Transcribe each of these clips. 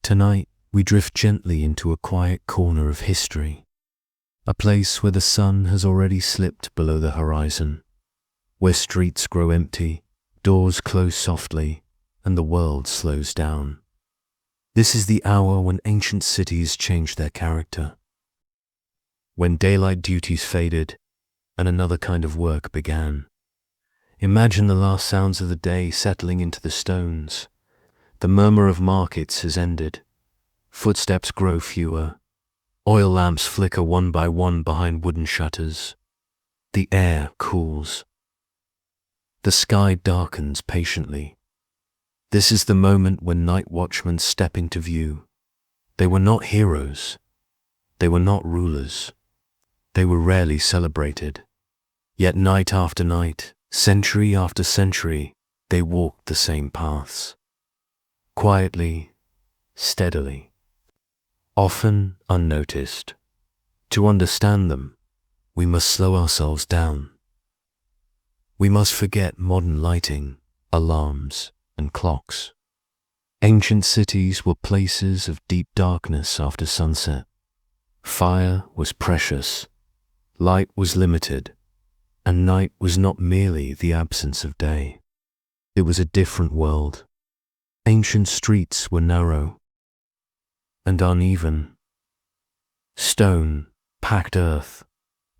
Tonight, we drift gently into a quiet corner of history, a place where the sun has already slipped below the horizon, where streets grow empty, doors close softly, and the world slows down. This is the hour when ancient cities changed their character, when daylight duties faded and another kind of work began. Imagine the last sounds of the day settling into the stones. The murmur of markets has ended. Footsteps grow fewer. Oil lamps flicker one by one behind wooden shutters. The air cools. The sky darkens patiently. This is the moment when night watchmen step into view. They were not heroes. They were not rulers. They were rarely celebrated. Yet night after night, century after century, they walked the same paths. Quietly, steadily, often unnoticed. To understand them, we must slow ourselves down. We must forget modern lighting, alarms, and clocks. Ancient cities were places of deep darkness after sunset. Fire was precious, light was limited, and night was not merely the absence of day. It was a different world. Ancient streets were narrow and uneven. Stone, packed earth,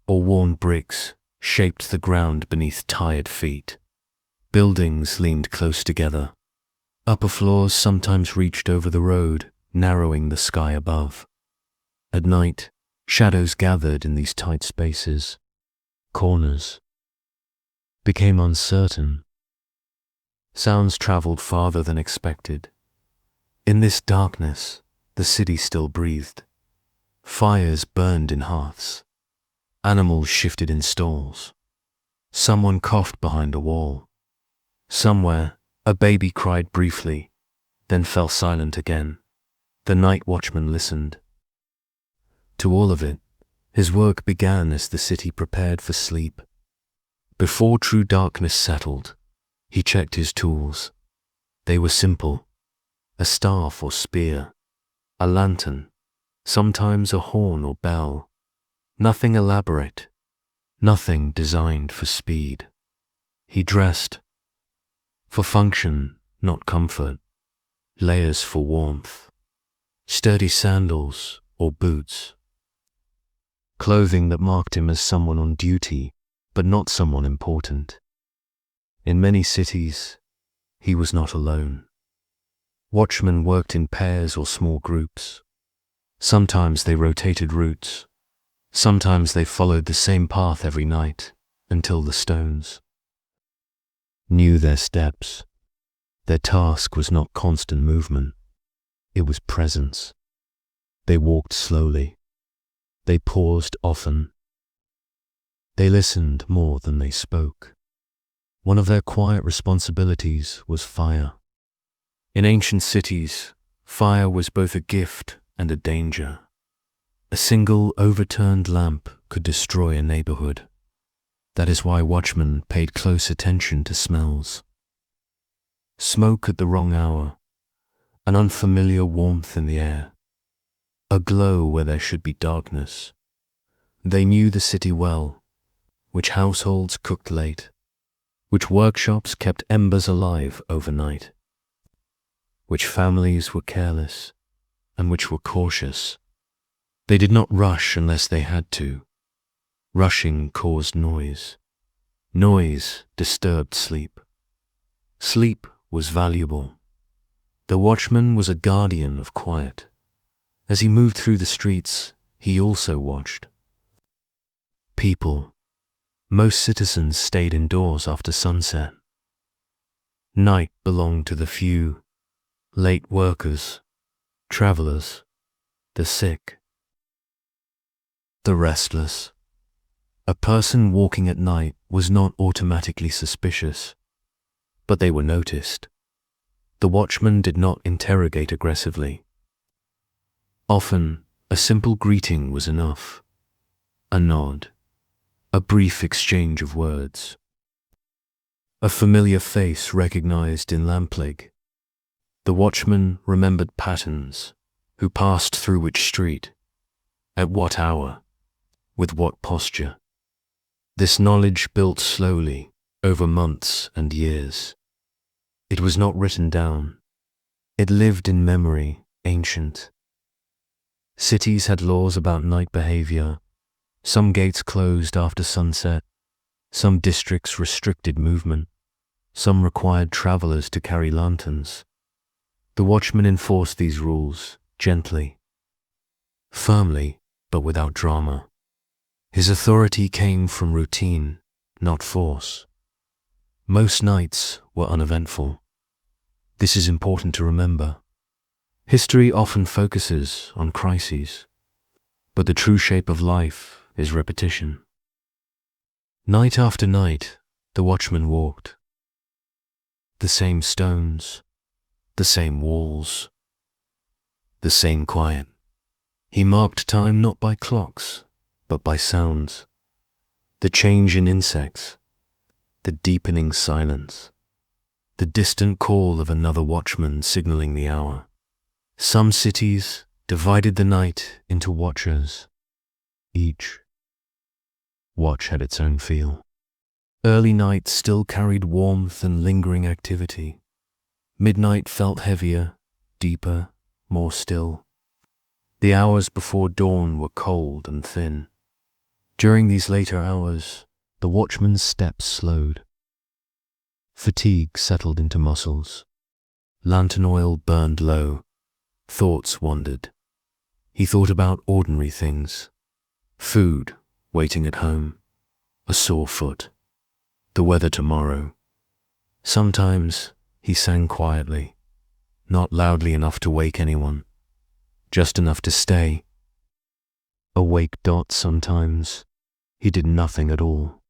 or worn bricks shaped the ground beneath tired feet. Buildings leaned close together. Upper floors sometimes reached over the road, narrowing the sky above. At night, shadows gathered in these tight spaces. Corners became uncertain. Sounds traveled farther than expected. In this darkness, the city still breathed. Fires burned in hearths. Animals shifted in stalls. Someone coughed behind a wall. Somewhere, a baby cried briefly, then fell silent again. The night watchman listened. To all of it, his work began as the city prepared for sleep. Before true darkness settled, he checked his tools. They were simple: a staff or spear, a lantern, sometimes a horn or bell. Nothing elaborate, nothing designed for speed. He dressed for function, not comfort. Layers for warmth, sturdy sandals or boots. Clothing that marked him as someone on duty, but not someone important. In many cities, he was not alone. Watchmen worked in pairs or small groups. Sometimes they rotated routes. Sometimes they followed the same path every night, until the stones knew their steps. Their task was not constant movement. It was presence. They walked slowly. They paused often. They listened more than they spoke. One of their quiet responsibilities was fire. In ancient cities, fire was both a gift and a danger. A single overturned lamp could destroy a neighborhood. That is why watchmen paid close attention to smells. Smoke at the wrong hour, an unfamiliar warmth in the air, a glow where there should be darkness. They knew the city well, which households cooked late, which workshops kept embers alive overnight, which families were careless, and which were cautious. They did not rush unless they had to. Rushing caused noise. Noise disturbed sleep. Sleep was valuable. The watchman was a guardian of quiet. As he moved through the streets, he also watched. People. Most citizens stayed indoors after sunset. Night belonged to the few: late workers, travelers, the sick, the restless. A person walking at night was not automatically suspicious, but they were noticed. The watchman did not interrogate aggressively. Often, a simple greeting was enough. A nod, a brief exchange of words. A familiar face recognized in lamplight. The watchman remembered patterns, who passed through which street, at what hour, with what posture. This knowledge built slowly, over months and years. It was not written down. It lived in memory, ancient. Cities had laws about night behavior. Some gates closed after sunset. Some districts restricted movement. Some required travelers to carry lanterns. The watchman enforced these rules, gently, firmly, but without drama. His authority came from routine, not force. Most nights were uneventful. This is important to remember. History often focuses on crises, but the true shape of life is repetition. Night after night, the watchman walked. The same stones, the same walls, the same quiet. He marked time not by clocks, but by sounds. The change in insects, the deepening silence, the distant call of another watchman signaling the hour. Some cities divided the night into watchers. Each watch had its own feel. Early night still carried warmth and lingering activity. Midnight felt heavier, deeper, more still. The hours before dawn were cold and thin. During these later hours, the watchman's steps slowed. Fatigue settled into muscles. Lantern oil burned low. Thoughts wandered. He thought about ordinary things. Food, waiting at home. A sore foot. The weather tomorrow. Sometimes he sang quietly, not loudly enough to wake anyone, just enough to stay. Awake dot sometimes. He did nothing at all.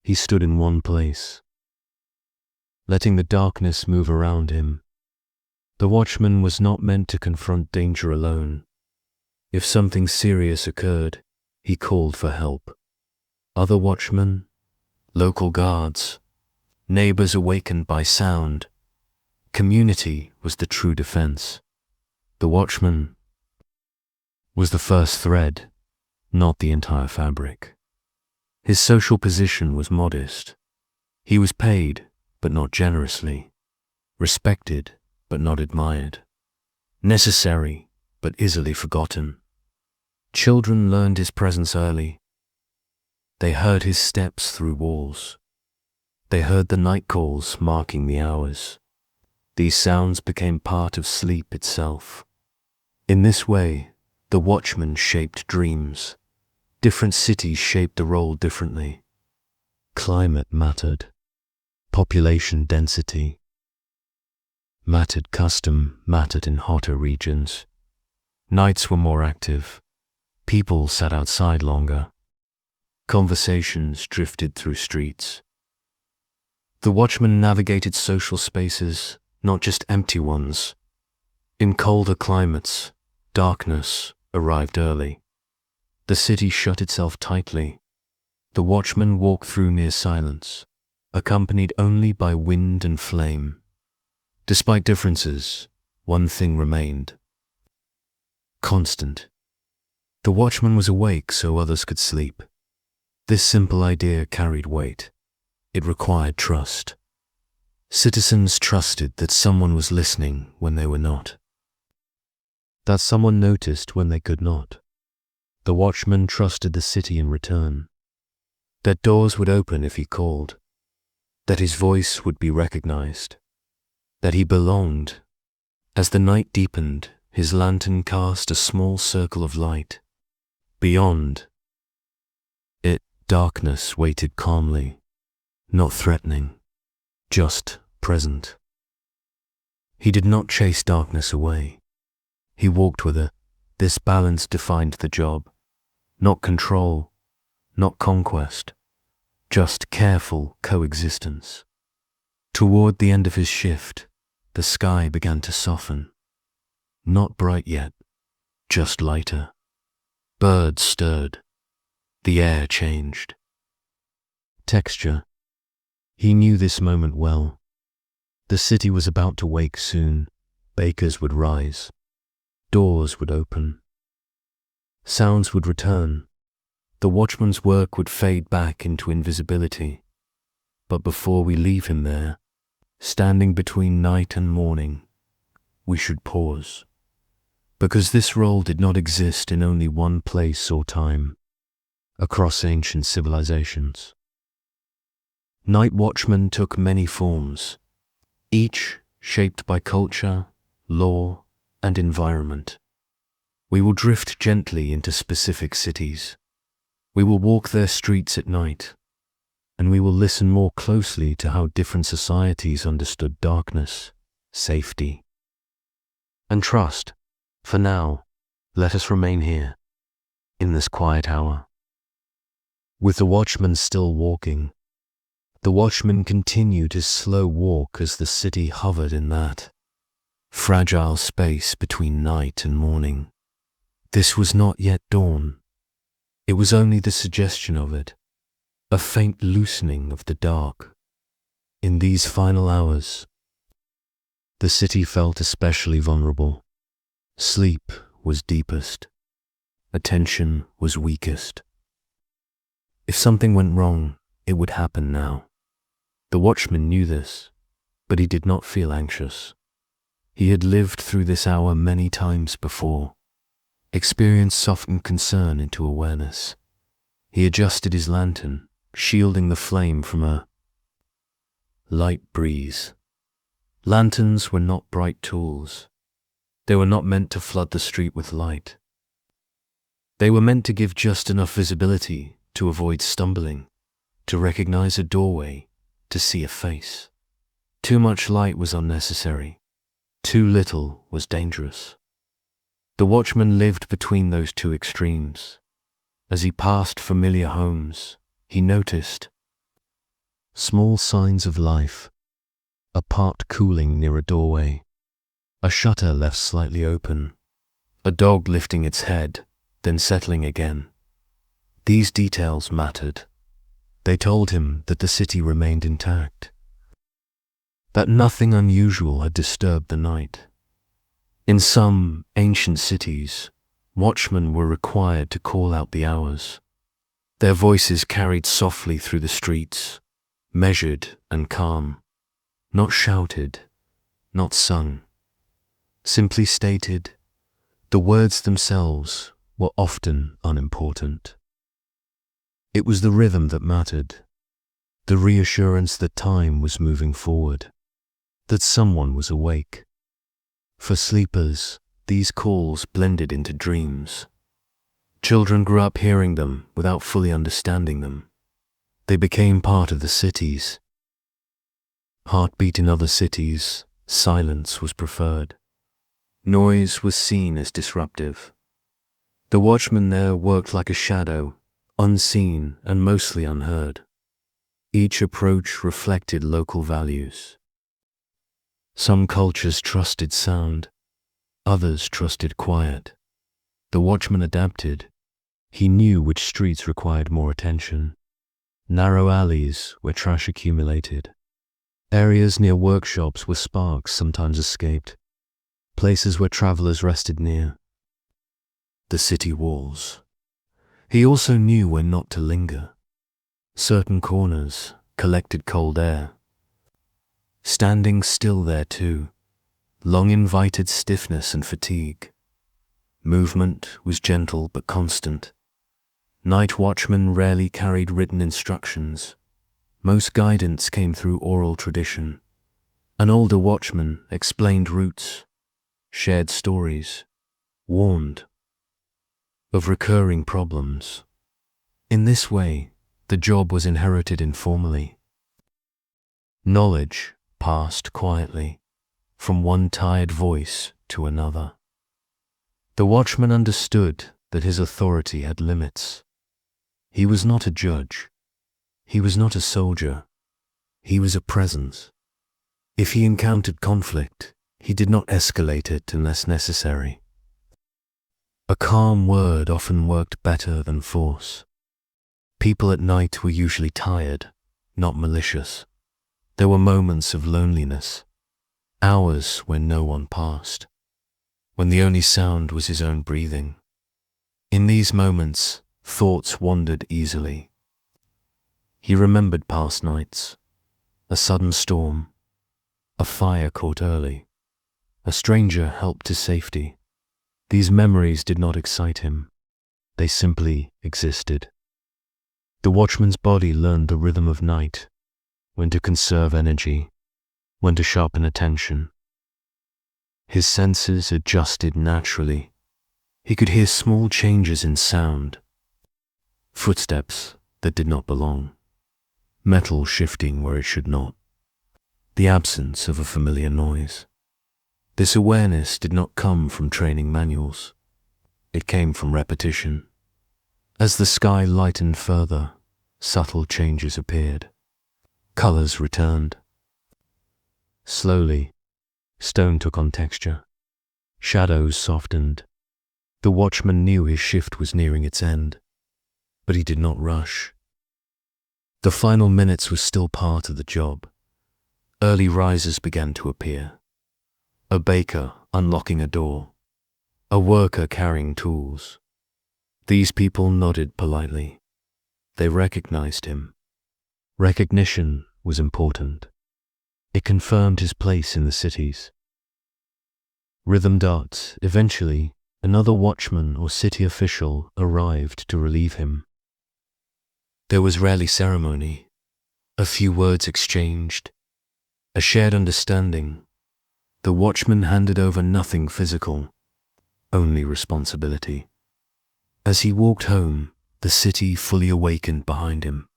He stood in one place, letting the darkness move around him. The watchman was not meant to confront danger alone. If something serious occurred, he called for help. Other watchmen, local guards, neighbors awakened by sound. Community was the true defense. The watchman was the first thread, not the entire fabric. His social position was modest. He was paid, but not generously. Respected, but not admired. Necessary, but easily forgotten. Children learned his presence early. They heard his steps through walls. They heard the night calls marking the hours. These sounds became part of sleep itself. In this way, the watchman shaped dreams. Different cities shaped the role differently. Climate mattered. Population density mattered. Custom mattered in hotter regions. Nights were more active. People sat outside longer. Conversations drifted through streets. The watchman navigated social spaces, not just empty ones. In colder climates, darkness arrived early. The city shut itself tightly. The watchman walked through near silence, accompanied only by wind and flame. Despite differences, one thing remained. Constant. The watchman was awake so others could sleep. This simple idea carried weight. It required trust. Citizens trusted that someone was listening when they were not. That someone noticed when they could not. The watchman trusted the city in return. That doors would open if he called. That his voice would be recognized. That he belonged. As the night deepened, his lantern cast a small circle of light. Beyond it, darkness waited calmly, not threatening, just present. He did not chase darkness away. He walked with it. This balance defined the job. Not control, not conquest, just careful coexistence. Toward the end of his shift, the sky began to soften. Not bright yet, just lighter. Birds stirred. The air changed. Texture. He knew this moment well. The city was about to wake soon, Bakers would rise. Doors would open. Sounds would return. The watchman's work would fade back into invisibility. But before we leave him there, standing between night and morning, we should pause. Because this role did not exist in only one place or time, across ancient civilizations. Night watchmen took many forms, each shaped by culture, law, and environment. We will drift gently into specific cities. We will walk their streets at night, and we will listen more closely to how different societies understood darkness, safety, and trust. For now, let us remain here, in this quiet hour. With the watchman still walking, the watchman continued his slow walk as the city hovered in that fragile space between night and morning. This was not yet dawn. It was only the suggestion of it, a faint loosening of the dark. In these final hours, the city felt especially vulnerable. Sleep was deepest. Attention was weakest. If something went wrong, it would happen now. The watchman knew this, but he did not feel anxious. He had lived through this hour many times before. Experience softened concern into awareness. He adjusted his lantern, shielding the flame from a light breeze. Lanterns were not bright tools. They were not meant to flood the street with light. They were meant to give just enough visibility to avoid stumbling, to recognize a doorway, to see a face. Too much light was unnecessary. Too little was dangerous. The watchman lived between those two extremes. As he passed familiar homes, he noticed small signs of life, a pot cooling near a doorway, a shutter left slightly open, a dog lifting its head, then settling again. These details mattered. They told him that the city remained intact, that nothing unusual had disturbed the night. In some ancient cities, watchmen were required to call out the hours. Their voices carried softly through the streets, measured and calm, not shouted, not sung. Simply stated, the words themselves were often unimportant. It was the rhythm that mattered, the reassurance that time was moving forward, that someone was awake. For sleepers, these calls blended into dreams. Children grew up hearing them without fully understanding them. They became part of the cities. Heartbeat in other cities, silence was preferred. Noise was seen as disruptive. The watchman there worked like a shadow, unseen and mostly unheard. Each approach reflected local values. Some cultures trusted sound, others trusted quiet. The watchman adapted. He knew which streets required more attention. Narrow alleys where trash accumulated. Areas near workshops where sparks sometimes escaped. Places where travelers rested near. The city walls. He also knew when not to linger. Certain corners collected cold air. Standing still there too, long invited stiffness and fatigue. Movement was gentle but constant. Night watchmen rarely carried written instructions. Most guidance came through oral tradition. An older watchman explained routes, shared stories, warned of recurring problems. In this way, the job was inherited informally. Knowledge passed quietly, from one tired voice to another. The watchman understood that his authority had limits. He was not a judge. He was not a soldier. He was a presence. If he encountered conflict, he did not escalate it unless necessary. A calm word often worked better than force. People at night were usually tired, not malicious. There were moments of loneliness. Hours when no one passed, when the only sound was his own breathing. In these moments, thoughts wandered easily. He remembered past nights, a sudden storm, a fire caught early, a stranger helped to safety. These memories did not excite him. They simply existed. The watchman's body learned the rhythm of night, when to conserve energy, when to sharpen attention. His senses adjusted naturally. He could hear small changes in sound, footsteps that did not belong, metal shifting where it should not, the absence of a familiar noise. This awareness did not come from training manuals. It came from repetition. As the sky lightened further, subtle changes appeared. Colors returned. Slowly, stone took on texture. Shadows softened. The watchman knew his shift was nearing its end, but he did not rush. The final minutes were still part of the job. Early risers began to appear. A baker unlocking a door. A worker carrying tools. These people nodded politely. They recognized him. Recognition was important. It confirmed his place in the cities. Rhythmed out, eventually, another watchman or city official arrived to relieve him. There was rarely ceremony. A few words exchanged. A shared understanding. The watchman handed over nothing physical, only responsibility. As he walked home, the city fully awakened behind him.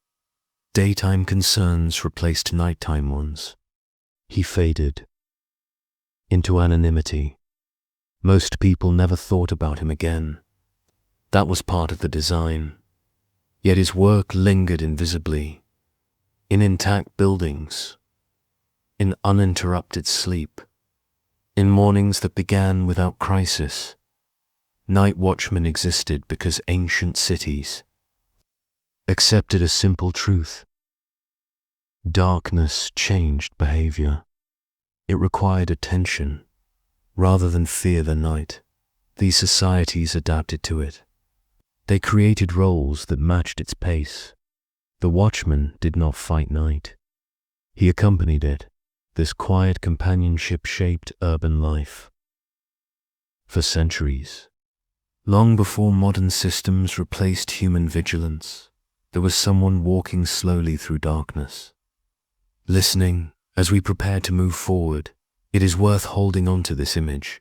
Daytime concerns replaced nighttime ones. He faded into anonymity. Most people never thought about him again. That was part of the design. Yet his work lingered invisibly, in intact buildings, in uninterrupted sleep, in mornings that began without crisis. Night watchmen existed because ancient cities accepted a simple truth. Darkness changed behavior. It required attention. Rather than fear the night, these societies adapted to it. They created roles that matched its pace. The watchman did not fight night. He accompanied it. This quiet companionship shaped urban life. For centuries, long before modern systems replaced human vigilance, there was someone walking slowly through darkness. Listening, as we prepare to move forward, it is worth holding on to this image.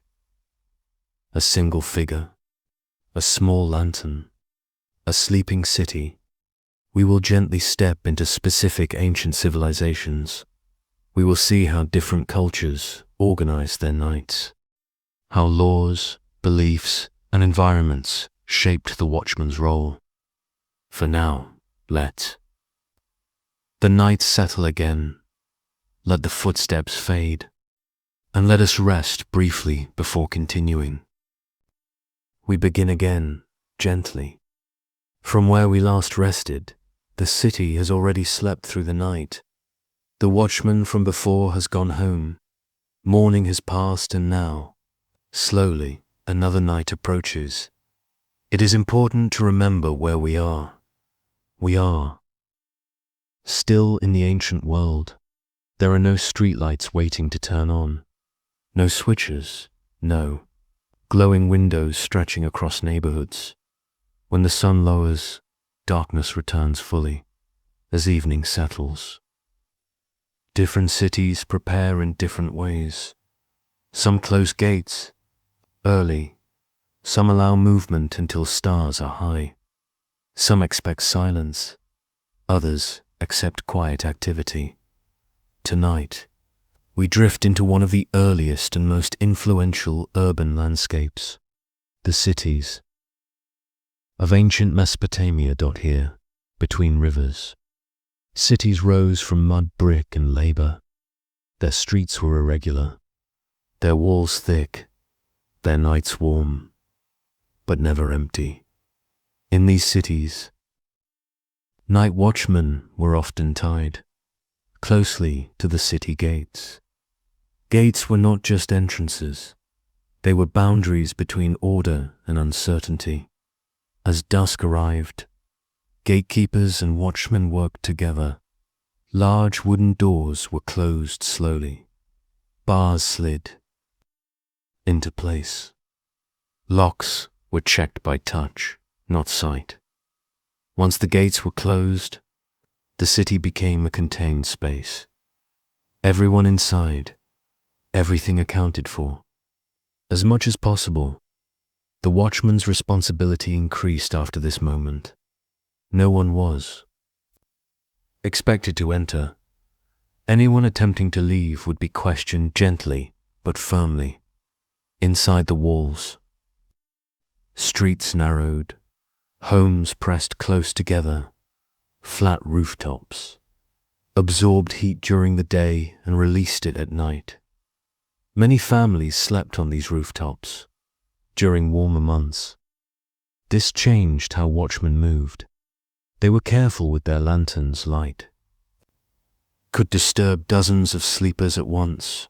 A single figure, a small lantern, a sleeping city. We will gently step into specific ancient civilizations. We will see how different cultures organized their nights, how laws, beliefs, and environments shaped the watchman's role. For now, let the night settle again. Let the footsteps fade, and let us rest briefly before continuing. We begin again, gently. From where we last rested, the city has already slept through the night. The watchman from before has gone home. Morning has passed, and now, slowly, another night approaches. It is important to remember where we are. We are still in the ancient world. There are no streetlights waiting to turn on. No switches, no glowing windows stretching across neighborhoods. When the sun lowers, darkness returns fully, as evening settles. Different cities prepare in different ways. Some close gates early. Some allow movement until stars are high. Some expect silence. Others accept quiet activity. Tonight, we drift into one of the earliest and most influential urban landscapes, the cities of ancient Mesopotamia. Here, between rivers, cities rose from mud, brick, and labor. Their streets were irregular, their walls thick, their nights warm, but never empty. In these cities, night watchmen were often tied closely to the city gates. Gates were not just entrances. They were boundaries between order and uncertainty. As dusk arrived, gatekeepers and watchmen worked together. Large wooden doors were closed slowly. Bars slid into place. Locks were checked by touch, not sight. Once the gates were closed, the city became a contained space. Everyone inside, everything accounted for. As much as possible, the watchman's responsibility increased after this moment. No one was expected to enter. Anyone attempting to leave would be questioned gently but firmly. Inside the walls, streets narrowed, homes pressed close together, flat rooftops, absorbed heat during the day and released it at night. Many families slept on these rooftops during warmer months. This changed how watchmen moved. They were careful with their lanterns' light. Could disturb dozens of sleepers at once.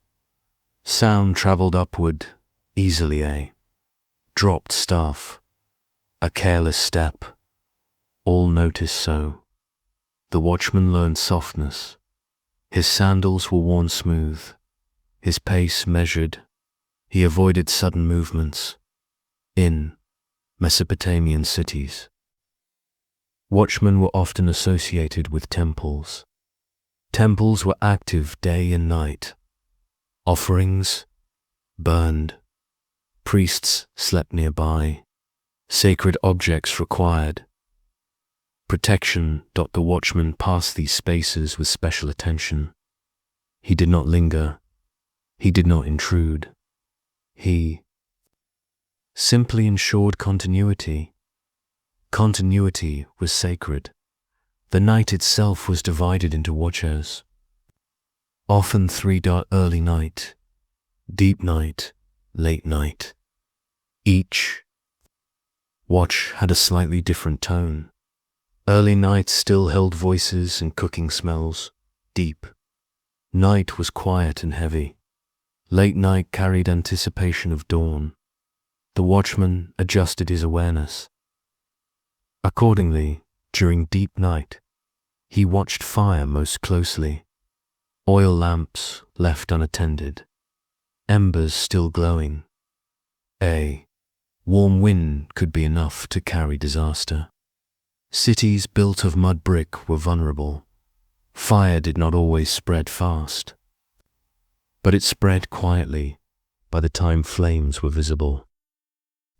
Sound traveled upward easily. A dropped staff, a careless step, all noticed so. The watchman learned softness. His sandals were worn smooth, his pace measured. He avoided sudden movements. In Mesopotamian cities, watchmen were often associated with temples. Temples were active day and night. Offerings burned. Priests slept nearby. Sacred objects required protection. The watchman passed these spaces with special attention. He did not linger. He did not intrude. He simply ensured continuity. Continuity was sacred. The night itself was divided into watches. Often 3. Early night, deep night, late night. Each watch had a slightly different tone. Early night still held voices and cooking smells. Deep night was quiet and heavy. Late night carried anticipation of dawn. The watchman adjusted his awareness. Accordingly, during deep night, he watched fire most closely. Oil lamps left unattended. Embers still glowing. A warm wind could be enough to carry disaster. Cities built of mud brick were vulnerable. Fire did not always spread fast, but it spread quietly by the time flames were visible.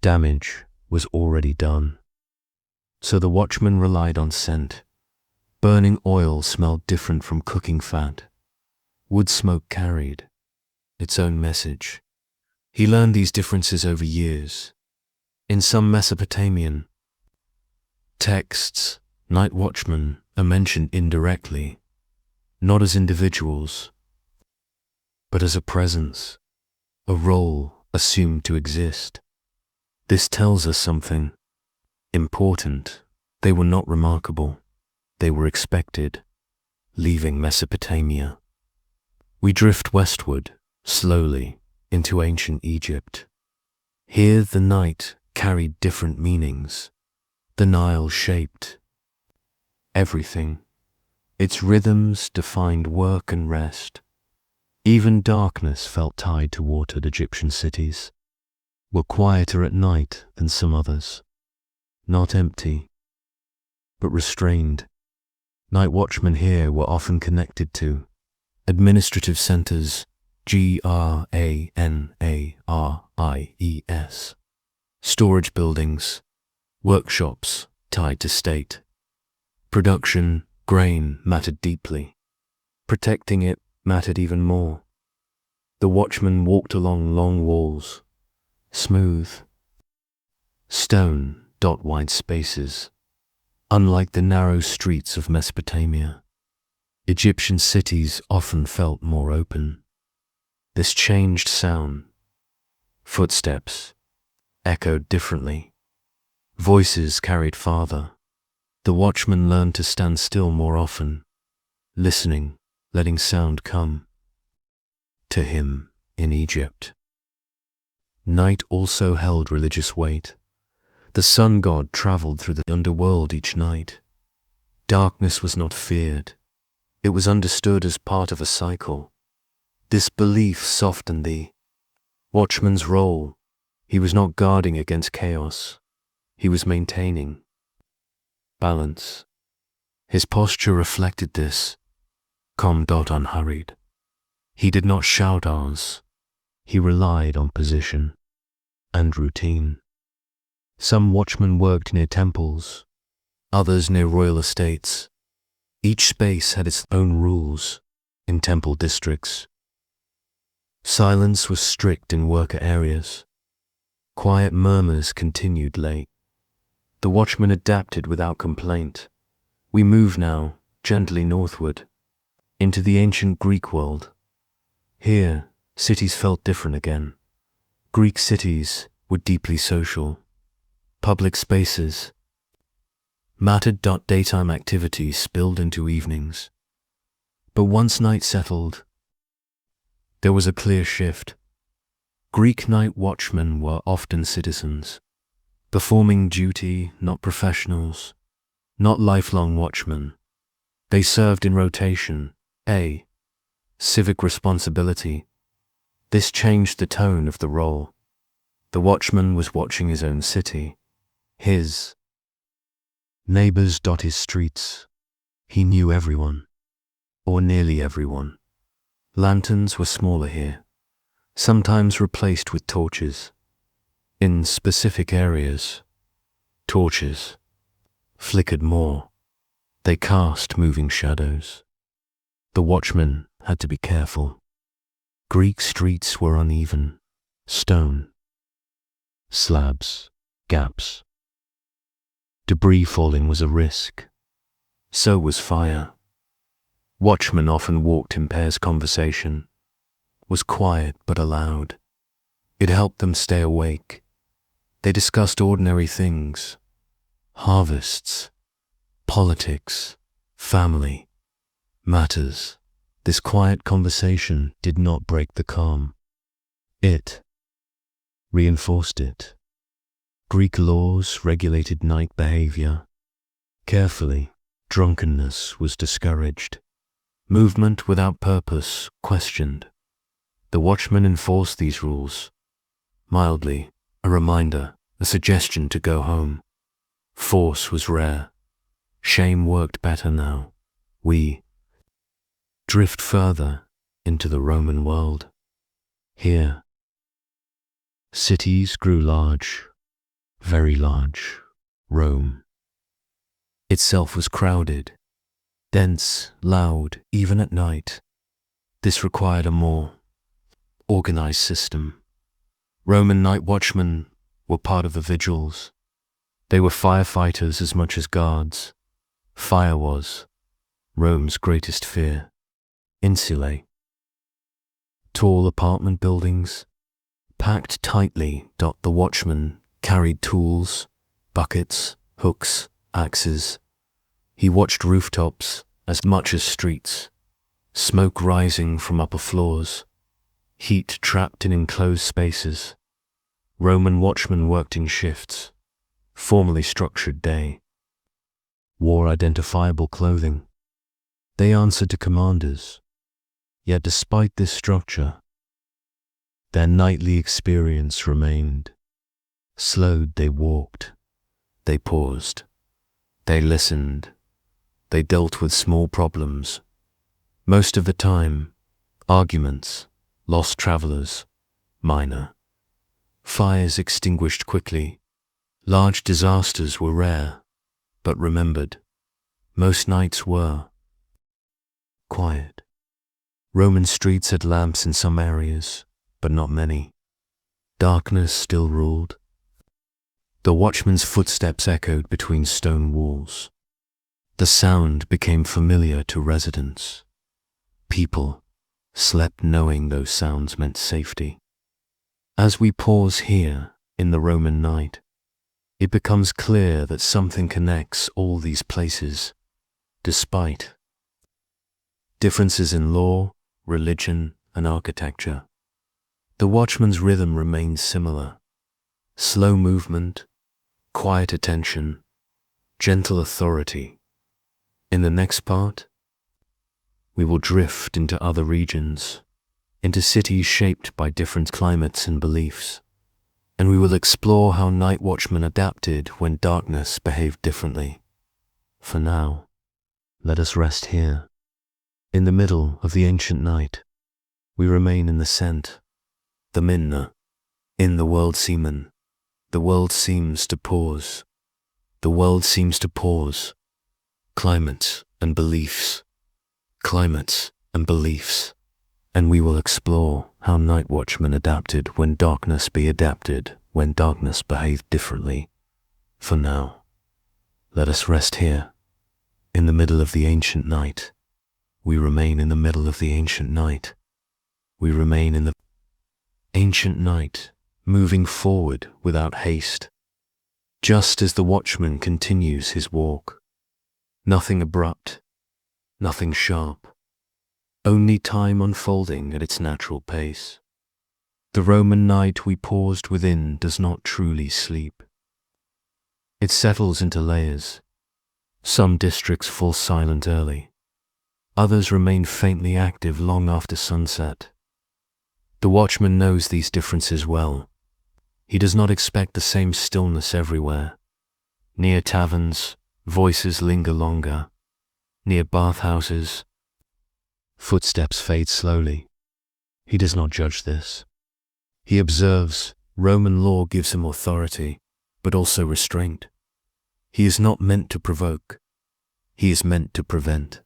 Damage was already done. So the watchman relied on scent. Burning oil smelled different from cooking fat. Wood smoke carried its own message. He learned these differences over years. In some Mesopotamian texts, night watchmen are mentioned indirectly, not as individuals, but as a presence, a role assumed to exist. This tells us something important. They were not remarkable. They were expected. Leaving Mesopotamia, we drift westward, slowly, into ancient Egypt. Here the night carried different meanings. The Nile shaped everything. Its rhythms defined work and rest. Even darkness felt tied to watered Egyptian cities, were quieter at night than some others. Not empty, but restrained. Night watchmen here were often connected to administrative centers, GRANARIES, storage buildings, workshops tied to state. Production, grain mattered deeply. Protecting it mattered even more. The watchman walked along long walls, smooth, stone, wide spaces. Unlike the narrow streets of Mesopotamia, Egyptian cities often felt more open. This changed sound. Footsteps echoed differently. Voices carried farther. The watchman learned to stand still more often, listening, letting sound come. to him in Egypt. Night also held religious weight. The sun god traveled through the underworld each night. Darkness was not feared. It was understood as part of a cycle. This belief softened the watchman's role. He was not guarding against chaos. He was maintaining balance. His posture reflected this, calm, unhurried. He did not shout hours. He relied on position and routine. Some watchmen worked near temples, others near royal estates. Each space had its own rules in temple districts. Silence was strict in worker areas. Quiet murmurs continued late. The watchmen adapted without complaint. We move now, gently northward, into the ancient Greek world. Here, cities felt different again. Greek cities were deeply social. Public spaces mattered. Daytime activities spilled into evenings. But once night settled, there was a clear shift. Greek night watchmen were often citizens, performing duty, not professionals, not lifelong watchmen. They served in rotation, a civic responsibility. This changed the tone of the role. The watchman was watching his own city, his neighbors. His streets. He knew everyone, or nearly everyone. Lanterns were smaller here, sometimes replaced with torches. In specific areas, torches flickered more. They cast moving shadows. The watchman had to be careful. Greek streets were uneven, stone, slabs, gaps. Debris falling was a risk. So was fire. Watchmen often walked in pairs. Conversation was quiet but aloud. It helped them stay awake. They discussed ordinary things, harvests, politics, family, matters. This quiet conversation did not break the calm. It reinforced it. Greek laws regulated night behavior. Carefully, drunkenness was discouraged. Movement without purpose questioned. The watchmen enforced these rules. Mildly, a reminder, a suggestion to go home. Force was rare. Shame worked better now. We drift further into the Roman world. Here, cities grew large, very large. Rome itself was crowded, dense, loud, even at night. This required a more organized system. Roman night watchmen were part of the Vigiles. They were firefighters as much as guards. Fire was Rome's greatest fear. Insulae. Tall apartment buildings, packed tightly. The watchman carried tools, buckets, hooks, axes. He watched rooftops as much as streets, smoke rising from upper floors, heat trapped in enclosed spaces. Roman watchmen worked in shifts, formally structured day. Wore identifiable clothing. They answered to commanders. Yet despite this structure, their nightly experience remained. Slowed, they walked. They paused. They listened. They dealt with small problems. Most of the time, arguments, lost travelers, minor. Fires extinguished quickly. Large disasters were rare, but remembered. Most nights were quiet. Roman streets had lamps in some areas, but not many. Darkness still ruled. The watchman's footsteps echoed between stone walls. The sound became familiar to residents. People slept knowing those sounds meant safety. As we pause here in the Roman night, it becomes clear that something connects all these places, despite differences in law, religion, and architecture. The Watchman's rhythm remains similar. Slow movement, quiet attention, gentle authority. In the next part, we will drift into other regions, into cities shaped by different climates and beliefs, and we will explore how night watchmen adapted when darkness behaved differently. For now, let us rest here. In the middle of the ancient night, we remain in the scent, the minna, in the world seaman. The world seems to pause. The world seems to pause. Climates and beliefs. Climates and beliefs. And we will explore how night watchmen adapted when darkness adapted when darkness behaved differently. For now, let us rest here. In the middle of the ancient night. We remain in the middle of the ancient night. We remain in the ancient night, moving forward without haste, just as the watchman continues his walk. Nothing abrupt, nothing sharp, only time unfolding at its natural pace. The Roman night we paused within does not truly sleep. It settles into layers. Some districts fall silent early. Others remain faintly active long after sunset. The watchman knows these differences well. He does not expect the same stillness everywhere. Near taverns, voices linger longer. Near bathhouses, footsteps fade slowly. He does not judge this. He observes. Roman law gives him authority, but also restraint. He is not meant to provoke. He is meant to prevent.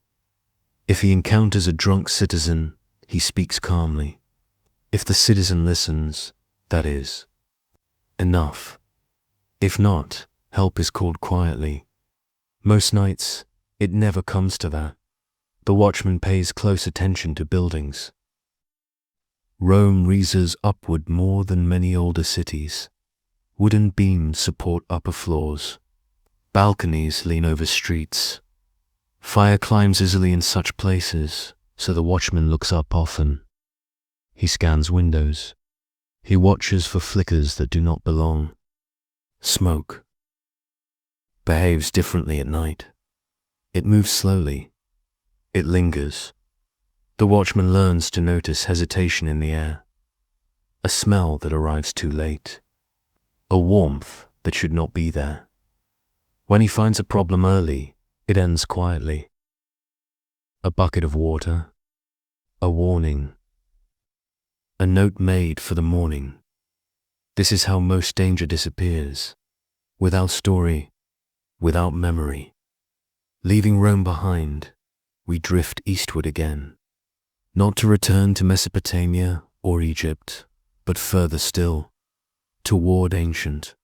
If he encounters a drunk citizen, he speaks calmly. If the citizen listens, that is enough. If not, help is called quietly. Most nights, it never comes to that. The watchman pays close attention to buildings. Rome reaches upward more than many older cities. Wooden beams support upper floors. Balconies lean over streets. Fire climbs easily in such places, so the watchman looks up often. He scans windows. He watches for flickers that do not belong. Smoke behaves differently at night. It moves slowly. It lingers. The watchman learns to notice hesitation in the air. A smell that arrives too late. A warmth that should not be there. When he finds a problem early, it ends quietly. A bucket of water. A warning. A note made for the morning. This is how most danger disappears. Without story, without memory. Leaving Rome behind, we drift eastward again. Not to return to Mesopotamia or Egypt, but further still, toward ancient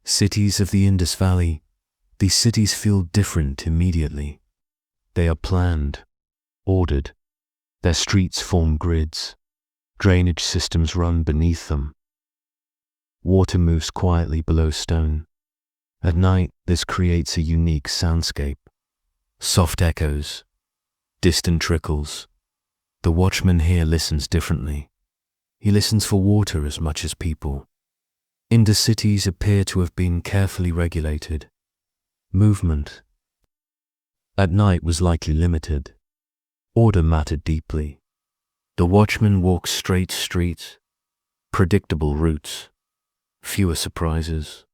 cities of the Indus Valley. These cities feel different immediately. They are planned, ordered. Their streets form grids. Drainage systems run beneath them. Water moves quietly below stone. At night, this creates a unique soundscape. Soft echoes, distant trickles. The watchman here listens differently. He listens for water as much as people. Indus cities appear to have been carefully regulated. Movement at night was likely limited. Order mattered deeply. The watchman walks straight streets, predictable routes, fewer surprises.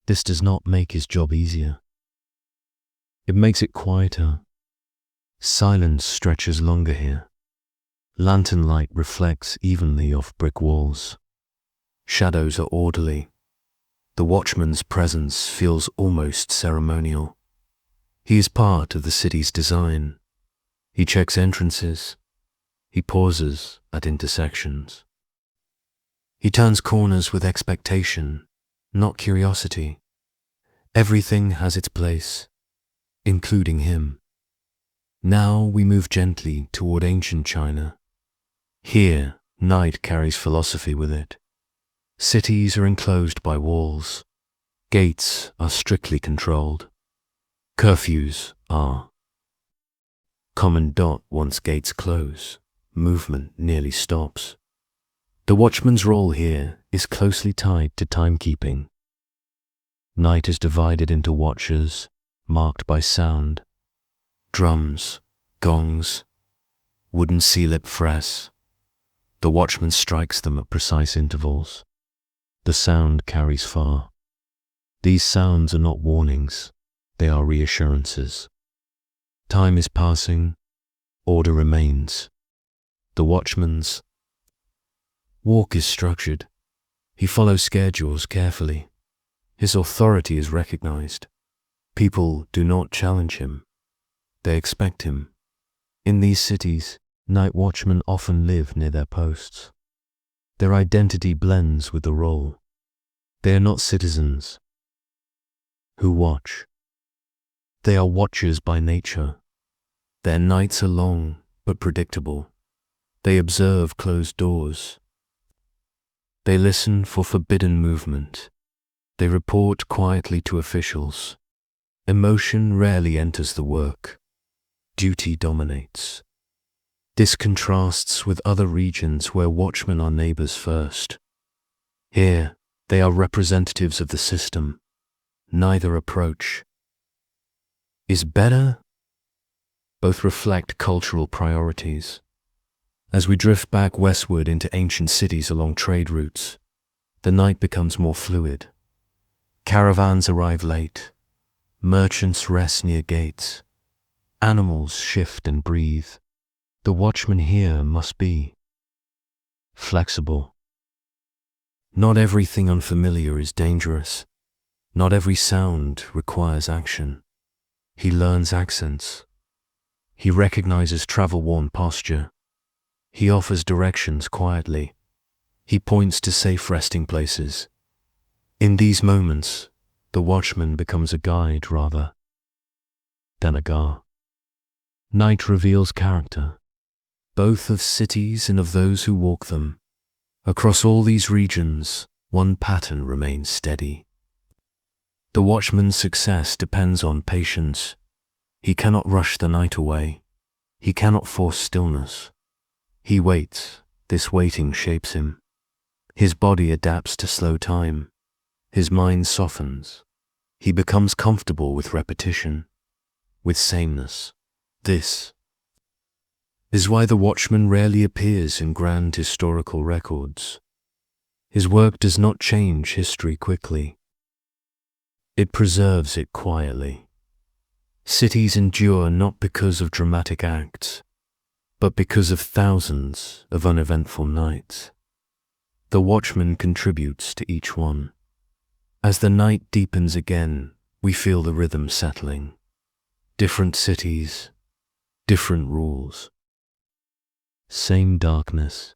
This does not make his job easier. It makes it quieter. Silence stretches longer here. Lantern light reflects evenly off brick walls. Shadows are orderly. The watchman's presence feels almost ceremonial. He is part of the city's design. He checks entrances. He pauses at intersections. He turns corners with expectation, not curiosity. Everything has its place, including him. Now we move gently toward ancient China. Here, night carries philosophy with it. Cities are enclosed by walls. Gates are strictly controlled. Curfews are. Common dot once gates close. movement nearly stops. The watchman's role here is closely tied to timekeeping. Night is divided into watches, marked by sound. Drums, gongs, wooden seal-lip frass. The watchman strikes them at precise intervals. The sound carries far. These sounds are not warnings, they are reassurances. Time is passing, order remains. The watchman's walk is structured. He follows schedules carefully. His authority is recognized. People do not challenge him. They expect him. In these cities, night watchmen often live near their posts. Their identity blends with the role. They are not citizens who watch. They are watchers by nature. Their nights are long but predictable. They observe closed doors. They listen for forbidden movement. They report quietly to officials. Emotion rarely enters the work. Duty dominates. This contrasts with other regions where watchmen are neighbors first. Here, they are representatives of the system. Neither approach is better. Both reflect cultural priorities. As we drift back westward into ancient cities along trade routes, the night becomes more fluid. Caravans arrive late. Merchants rest near gates. Animals shift and breathe. The watchman here must be flexible. Not everything unfamiliar is dangerous. Not every sound requires action. He learns accents. He recognizes travel-worn posture. He offers directions quietly. He points to safe resting places. In these moments, the watchman becomes a guide rather than a guard. Night reveals character, both of cities and of those who walk them. Across all these regions, one pattern remains steady. The watchman's success depends on patience. He cannot rush the night away. He cannot force stillness. He waits. This waiting shapes him. His body adapts to slow time. His mind softens. He becomes comfortable with repetition, with sameness. This is why the watchman rarely appears in grand historical records. His work does not change history quickly. It preserves it quietly. Cities endure not because of dramatic acts, but because of thousands of uneventful nights. The watchman contributes to each one. As the night deepens again, we feel the rhythm settling. Different cities, different rules. Same darkness.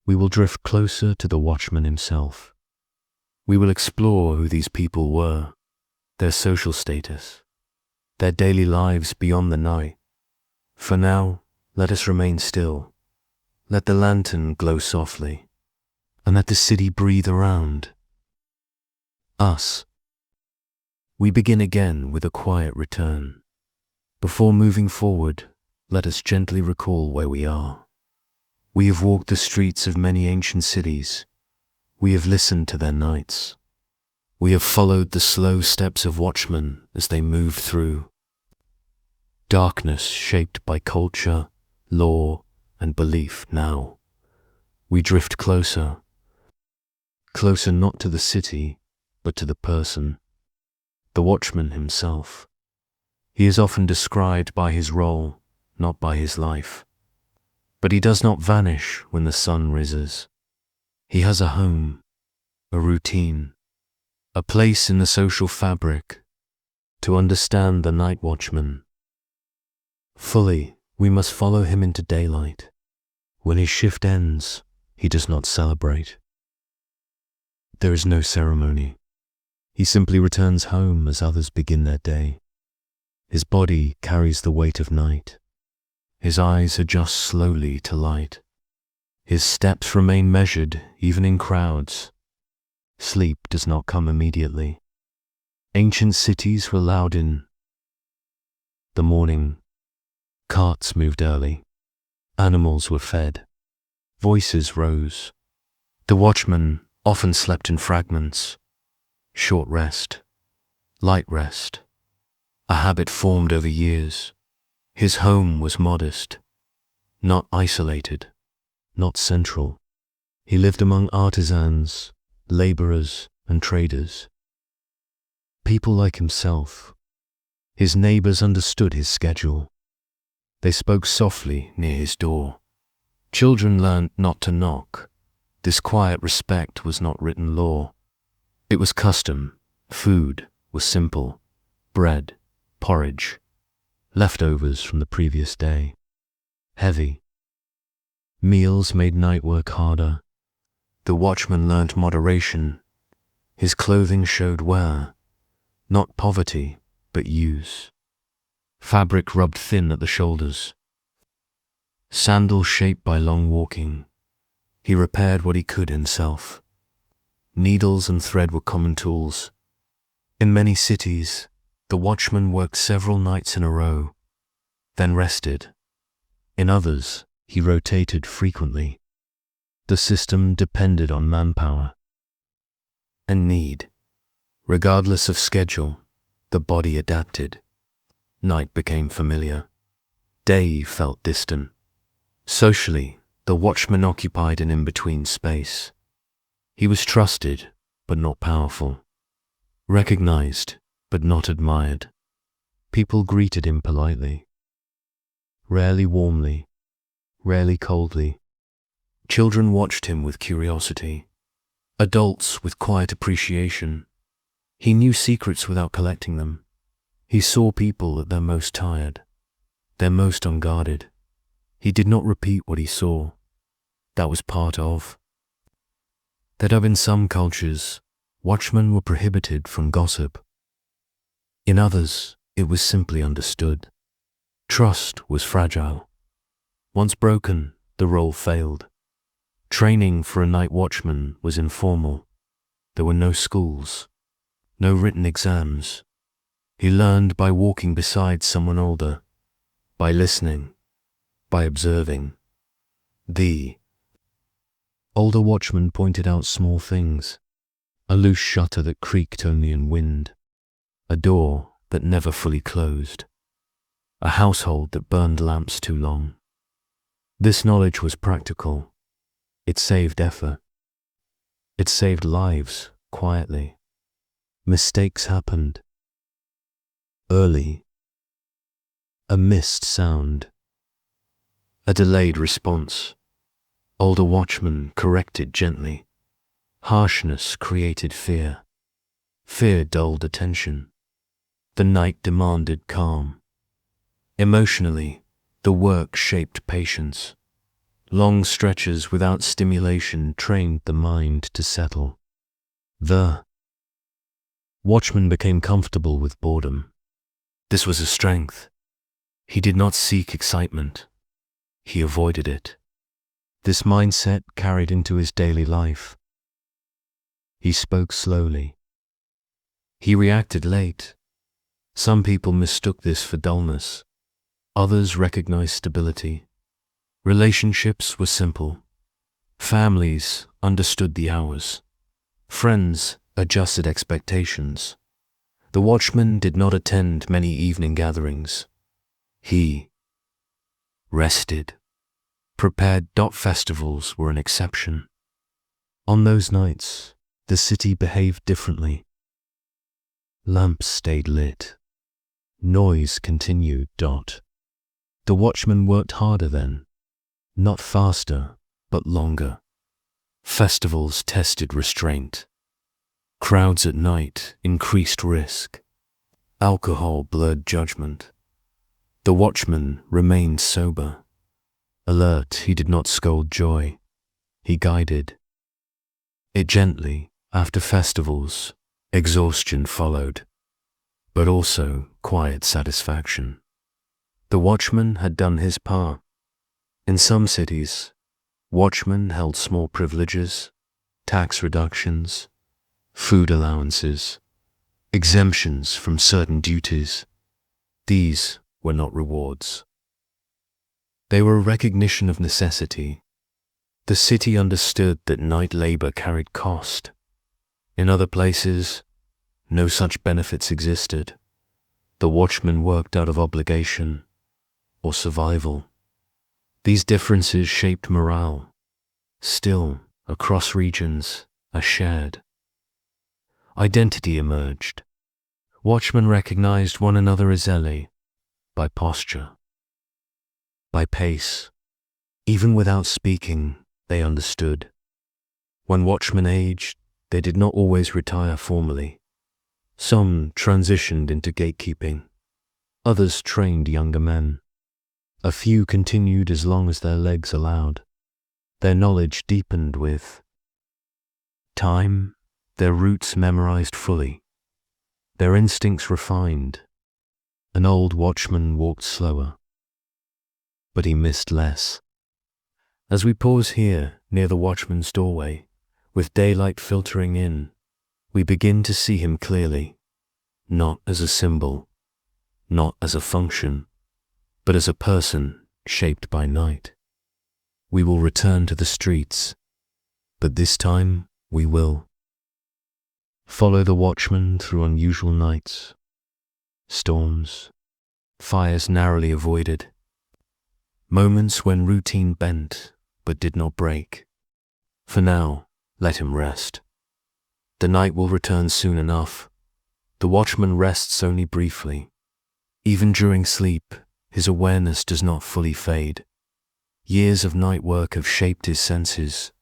We will drift closer to the watchman himself. We will explore who these people were, their social status, their daily lives beyond the night. For now, let us remain still. Let the lantern glow softly, and let the city breathe around us. We begin again with a quiet return. Before moving forward, let us gently recall where we are. We have walked the streets of many ancient cities. We have listened to their nights. We have followed the slow steps of watchmen as they move through darkness shaped by culture, law, and belief. Now, we drift closer. Closer not to the city, but to the person, the watchman himself. He is often described by his role, not by his life. But he does not vanish when the sun rises. He has a home, a routine, a place in the social fabric. To understand the night watchman fully, we must follow him into daylight. When his shift ends, he does not celebrate. There is no ceremony. He simply returns home as others begin their day. His body carries the weight of night. His eyes adjust slowly to light. His steps remain measured even in crowds. Sleep does not come immediately. Ancient cities were loud in the morning. Carts moved early. Animals were fed. Voices rose. The watchman often slept in fragments. Short rest, light rest. A habit formed over years. His home was modest, not isolated, not central. He lived among artisans, laborers, and traders. People like himself. His neighbors understood his schedule. They spoke softly near his door. Children learned not to knock. This quiet respect was not written law. It was custom. Food was simple. Bread, porridge, leftovers from the previous day. Heavy. Meals made night work harder. The watchman learned moderation. His clothing showed wear, not poverty, but use. Fabric rubbed thin at the shoulders. Sandals shaped by long walking. He repaired what he could himself. Needles and thread were common tools. In many cities, the watchman worked several nights in a row, then rested. In others, he rotated frequently. The system depended on manpower and need. Regardless of schedule, the body adapted. Night became familiar. Day felt distant. Socially, the watchman occupied an in-between space. He was trusted, but not powerful. Recognized, but not admired. People greeted him politely. Rarely warmly, rarely coldly. Children watched him with curiosity. Adults with quiet appreciation. He knew secrets without collecting them. He saw people at their most tired, their most unguarded. He did not repeat what he saw. That was part of. In some cultures, watchmen were prohibited from gossip. In others, it was simply understood. Trust was fragile. Once broken, the role failed. Training for a night watchman was informal. There were no schools, no written exams. He learned by walking beside someone older, by listening, by observing. The older watchman pointed out small things. A loose shutter that creaked only in wind. A door that never fully closed. A household that burned lamps too long. This knowledge was practical. It saved effort. It saved lives quietly. Mistakes happened. Early. A missed sound. A delayed response. Older watchmen corrected gently. Harshness created fear. Fear dulled attention. The night demanded calm. Emotionally, the work shaped patience. Long stretches without stimulation trained the mind to settle. The watchman became comfortable with boredom. This was a strength. He did not seek excitement. He avoided it. This mindset carried into his daily life. He spoke slowly. He reacted late. Some people mistook this for dullness. Others recognized stability. Relationships were simple. Families understood the hours. Friends adjusted expectations. The watchman did not attend many evening gatherings. He rested. Prepared dot festivals were an exception. On those nights, the city behaved differently. Lamps stayed lit. Noise continued. The watchman worked harder then. Not faster, but longer. Festivals tested restraint. Crowds at night increased risk. Alcohol blurred judgment. The watchman remained sober. Alert, he did not scold joy. He guided. It gently, after festivals, exhaustion followed, but also quiet satisfaction. The watchman had done his part. In some cities, watchmen held small privileges, tax reductions, food allowances, exemptions from certain duties. These were not rewards. They were a recognition of necessity. The city understood that night labor carried cost. In other places, no such benefits existed. The watchmen worked out of obligation or survival. These differences shaped morale. Still, across regions, a shared identity emerged. Watchmen recognized one another as ele, by posture, by pace. Even without speaking, they understood. When watchmen aged, they did not always retire formally. Some transitioned into gatekeeping. Others trained younger men. A few continued as long as their legs allowed. Their knowledge deepened with time, their roots memorized fully, their instincts refined. An old watchman walked slower, but he missed less. As we pause here, near the watchman's doorway, with daylight filtering in, we begin to see him clearly, not as a symbol, not as a function, but as a person shaped by night. We will return to the streets, but this time we will follow the watchman through unusual nights, storms, fires narrowly avoided, moments when routine bent but did not break. For now, let him rest. The night will return soon enough. The watchman rests only briefly. Even during sleep, his awareness does not fully fade. Years of night work have shaped his senses.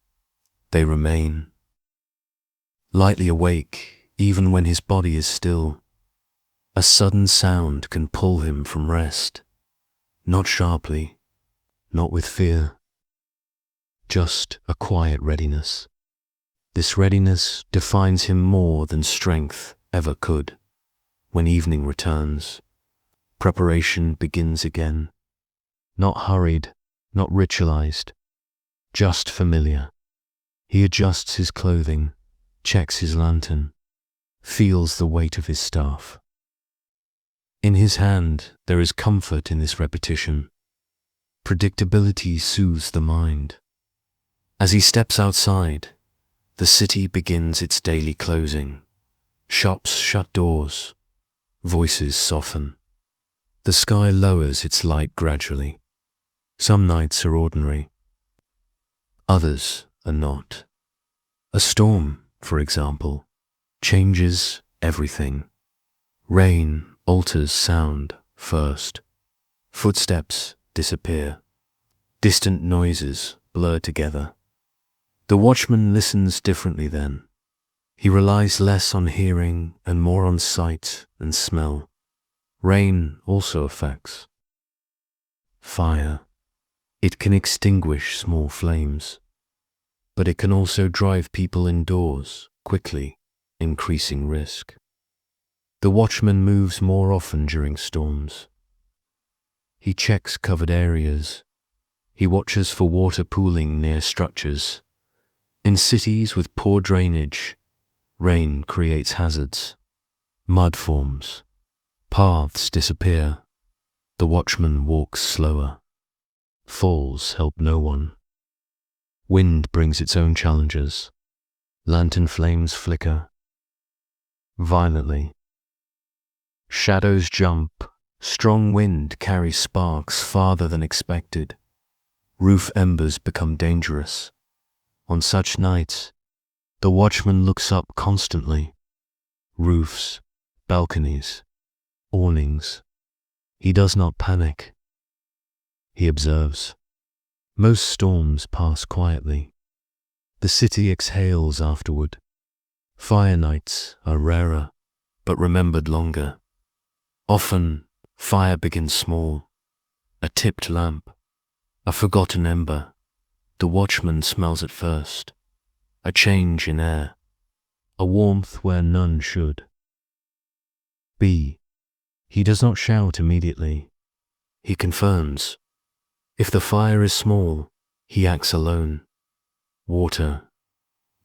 They remain lightly awake even when his body is still. A sudden sound can pull him from rest. Not sharply, not with fear. Just a quiet readiness. This readiness defines him more than strength ever could. When evening returns, preparation begins again. Not hurried, not ritualized, just familiar. He adjusts his clothing, checks his lantern, feels the weight of his staff. In his hand, there is comfort in this repetition. Predictability soothes the mind. As he steps outside, the city begins its daily closing. Shops shut doors. Voices soften. The sky lowers its light gradually. Some nights are ordinary. Others are not. A storm, for example, changes everything. Rain alters sound first. Footsteps disappear. Distant noises blur together. The watchman listens differently then. He relies less on hearing and more on sight and smell. Rain also affects. Fire. It can extinguish small flames, but it can also drive people indoors quickly, increasing risk. The watchman moves more often during storms. He checks covered areas. He watches for water pooling near structures. In cities with poor drainage, rain creates hazards. Mud forms. Paths disappear. The watchman walks slower. Falls help no one. Wind brings its own challenges. Lantern flames flicker violently. Shadows jump. Strong wind carries sparks farther than expected. Roof embers become dangerous. On such nights, the watchman looks up constantly. Roofs, balconies, awnings. He does not panic. He observes. Most storms pass quietly. The city exhales afterward. Fire nights are rarer, but remembered longer. Often, fire begins small. A tipped lamp, a forgotten ember. The watchman smells it first. A change in air. A warmth where none should be. He does not shout immediately. He confirms. If the fire is small, he acts alone. Water,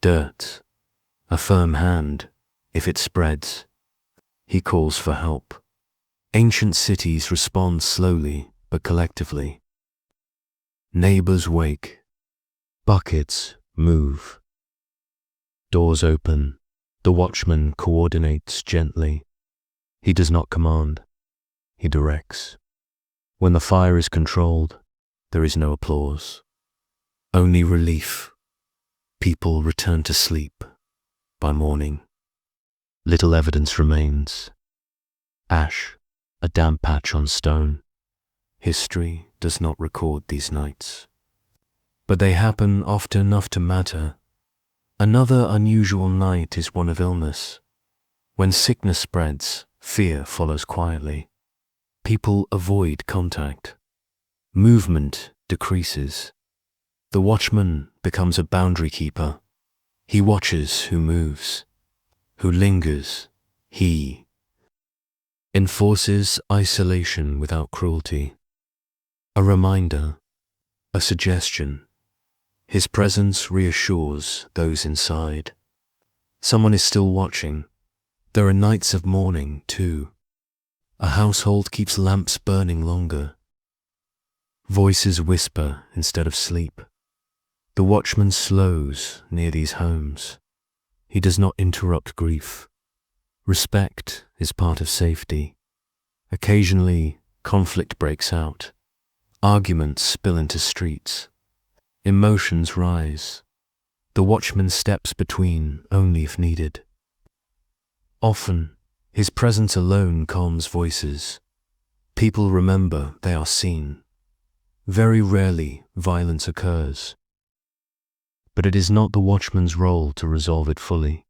dirt, a firm hand. If it spreads, he calls for help. Ancient cities respond slowly but collectively. Neighbors wake. Buckets move. Doors open. The watchman coordinates gently. He does not command. He directs. When the fire is controlled, there is no applause. Only relief. People return to sleep. By morning, little evidence remains. Ash, a damp patch on stone. History does not record these nights. But they happen often enough to matter. Another unusual night is one of illness. When sickness spreads, fear follows quietly. People avoid contact. Movement decreases. The watchman becomes a boundary keeper. He watches who moves, who lingers. He enforces isolation without cruelty. A reminder, a suggestion. His presence reassures those inside. Someone is still watching. There are nights of mourning, too. A household keeps lamps burning longer. Voices whisper instead of sleep. The watchman slows near these homes. He does not interrupt grief. Respect is part of safety. Occasionally, conflict breaks out. Arguments spill into streets. Emotions rise. The watchman steps between only if needed. Often, his presence alone calms voices. People remember they are seen. Very rarely, violence occurs. But it is not the watchman's role to resolve it fully.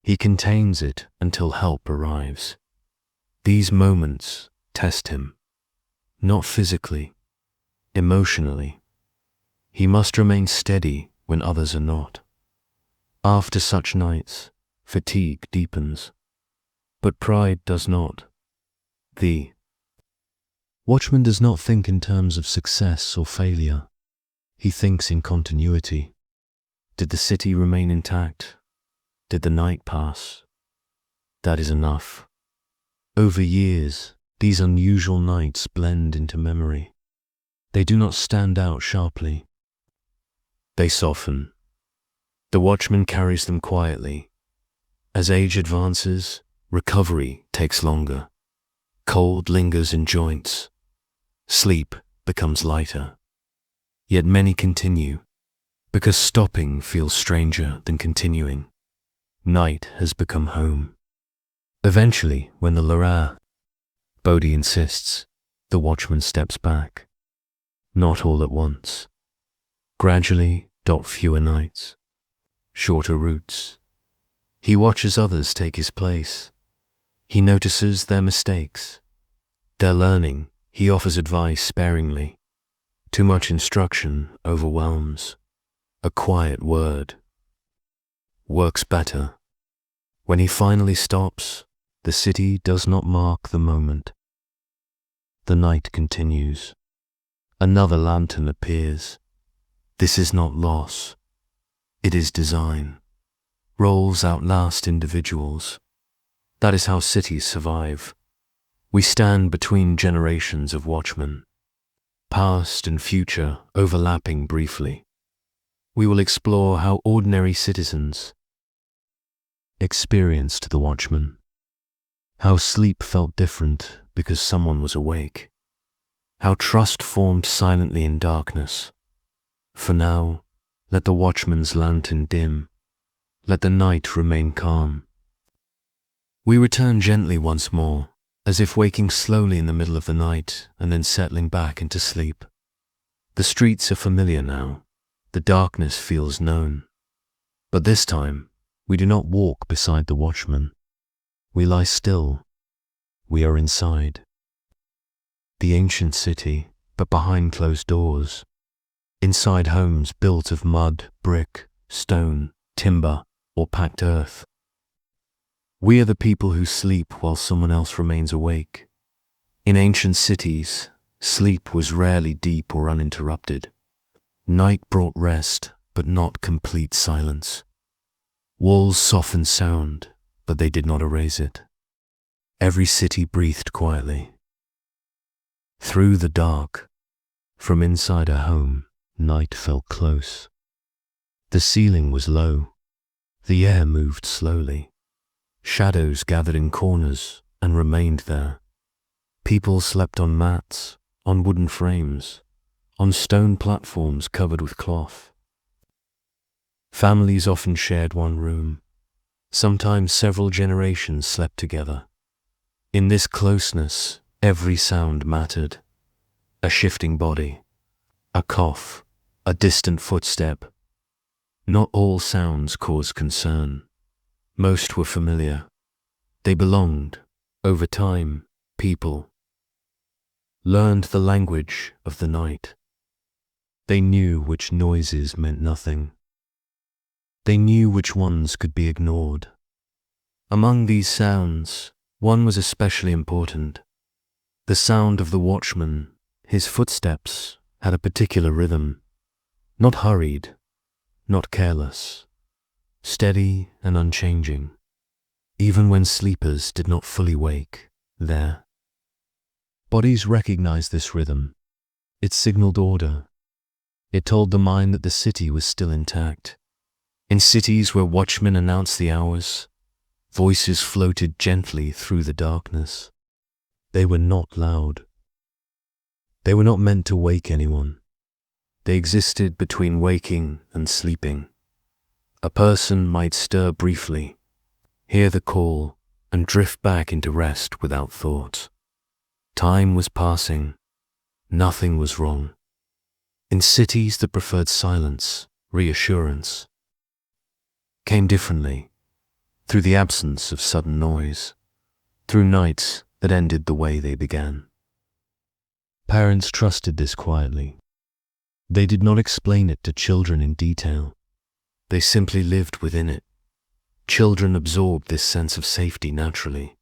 He contains it until help arrives. These moments test him, not physically, emotionally. He must remain steady when others are not. After such nights, fatigue deepens, but pride does not. The watchman does not think in terms of success or failure. He thinks in continuity. Did the city remain intact? Did the night pass? That is enough. Over years, these unusual nights blend into memory. They do not stand out sharply. They soften. The watchman carries them quietly. As age advances, recovery takes longer. Cold lingers in joints. Sleep becomes lighter. Yet many continue, because stopping feels stranger than continuing. Night has become home. Eventually, when the Lara, Bodhi insists, the watchman steps back. Not all at once. Gradually, fewer nights. Shorter routes. He watches others take his place. He notices their mistakes. Their learning, he offers advice sparingly. Too much instruction overwhelms. A quiet word works better. When he finally stops, the city does not mark the moment. The night continues. Another lantern appears. This is not loss. It is design. Roles outlast individuals. That is how cities survive. We stand between generations of watchmen, past and future overlapping briefly. We will explore how ordinary citizens experienced the watchman, how sleep felt different because someone was awake, how trust formed silently in darkness. For now, let the watchman's lantern dim, let the night remain calm. We return gently once more, as if waking slowly in the middle of the night and then settling back into sleep. The streets are familiar now. The darkness feels known. But this time, we do not walk beside the watchman. We lie still. We are inside. The ancient city, but behind closed doors. Inside homes built of mud, brick, stone, timber, or packed earth. We are the people who sleep while someone else remains awake. In ancient cities, sleep was rarely deep or uninterrupted. Night brought rest, but not complete silence. Walls softened sound, but they did not erase it. Every city breathed quietly. Through the dark, From inside her home, night felt close. The ceiling was low. The air moved slowly. Shadows gathered in corners and remained there. People slept on mats, on wooden frames, on stone platforms covered with cloth. Families often shared one room. Sometimes several generations slept together. In this closeness, every sound mattered. A shifting body, a cough, a distant footstep. Not all sounds caused concern. Most were familiar. They belonged. Over time, people learned the language of the night. They knew which noises meant nothing. They knew which ones could be ignored. Among these sounds, one was especially important. The sound of the watchman. His footsteps had a particular rhythm. Not hurried, not careless. Steady and unchanging. Even when sleepers did not fully wake, there. Bodies recognized this rhythm. It signaled order. It told the mind that the city was still intact. In cities where watchmen announced the hours, voices floated gently through the darkness. They were not loud. They were not meant to wake anyone. They existed between waking and sleeping. A person might stir briefly, hear the call, and drift back into rest without thought. Time was passing. Nothing was wrong. In cities that preferred silence, reassurance came differently, through the absence of sudden noise, through nights that ended the way they began. Parents trusted this quietly. They did not explain it to children in detail. They simply lived within it. Children absorbed this sense of safety naturally.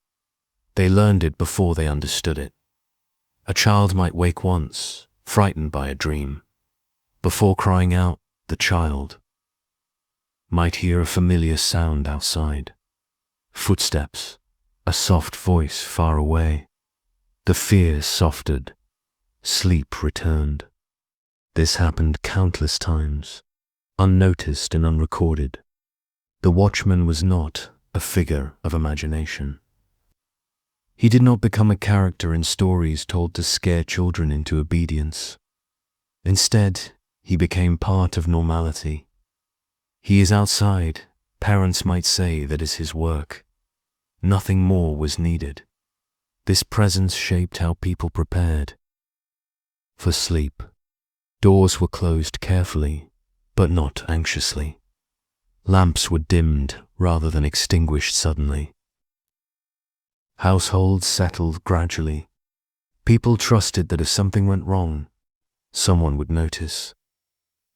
They learned it before they understood it. A child might wake once, frightened by a dream. Before crying out, the child might hear a familiar sound outside. Footsteps, a soft voice far away. The fear softened. Sleep returned. This happened countless times, unnoticed and unrecorded. The watchman was not a figure of imagination. He did not become a character in stories told to scare children into obedience. Instead, he became part of normality. He is outside. Parents might say that is his work. Nothing more was needed. This presence shaped how people prepared for sleep. Doors were closed carefully, but not anxiously. Lamps were dimmed rather than extinguished suddenly. Households settled gradually. People trusted that if something went wrong, someone would notice.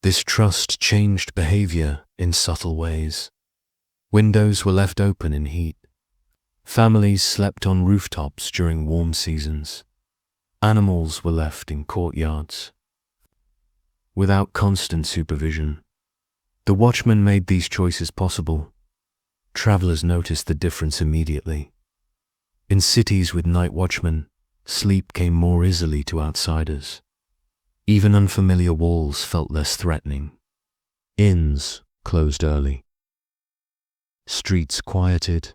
This trust changed behavior in subtle ways. Windows were left open in heat. Families slept on rooftops during warm seasons. Animals were left in courtyards. Without constant supervision, the watchman made these choices possible. Travelers noticed the difference immediately. In cities with night watchmen, sleep came more easily to outsiders. Even unfamiliar walls felt less threatening. Inns closed early. Streets quieted.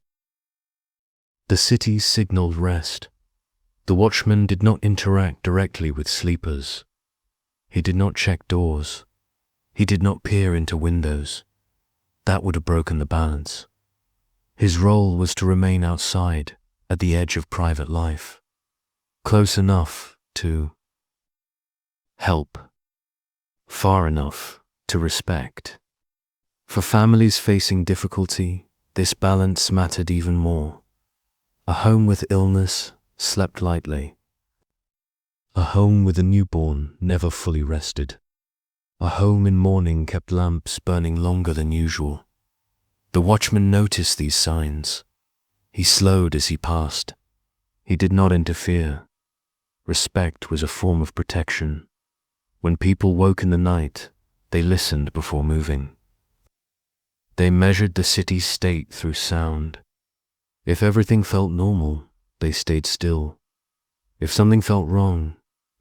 The city signaled rest. The watchman did not interact directly with sleepers. He did not check doors. He did not peer into windows. That would have broken the balance. His role was to remain outside, at the edge of private life, close enough to help, far enough to respect. For families facing difficulty, this balance mattered even more. A home with illness slept lightly. A home with a newborn never fully rested. A home in mourning kept lamps burning longer than usual. The watchman noticed these signs. He slowed as he passed. He did not interfere. Respect was a form of protection. When people woke in the night, they listened before moving. They measured the city's state through sound. If everything felt normal, they stayed still. If something felt wrong,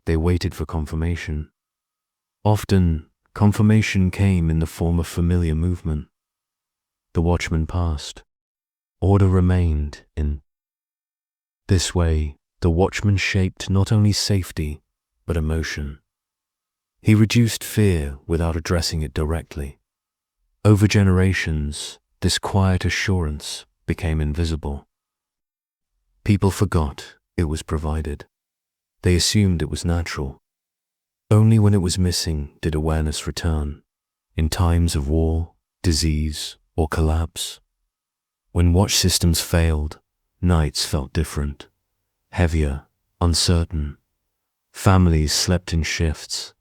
they waited for confirmation. Often, confirmation came in the form of familiar movement. The watchman passed. Order remained in. This way, the watchman shaped not only safety, but emotion. He reduced fear without addressing it directly. Over generations, this quiet assurance became invisible. People forgot it was provided. They assumed it was natural. Only when it was missing did awareness return, in times of war, disease, or collapse. When watch systems failed, nights felt different, heavier, uncertain. Families slept in shifts.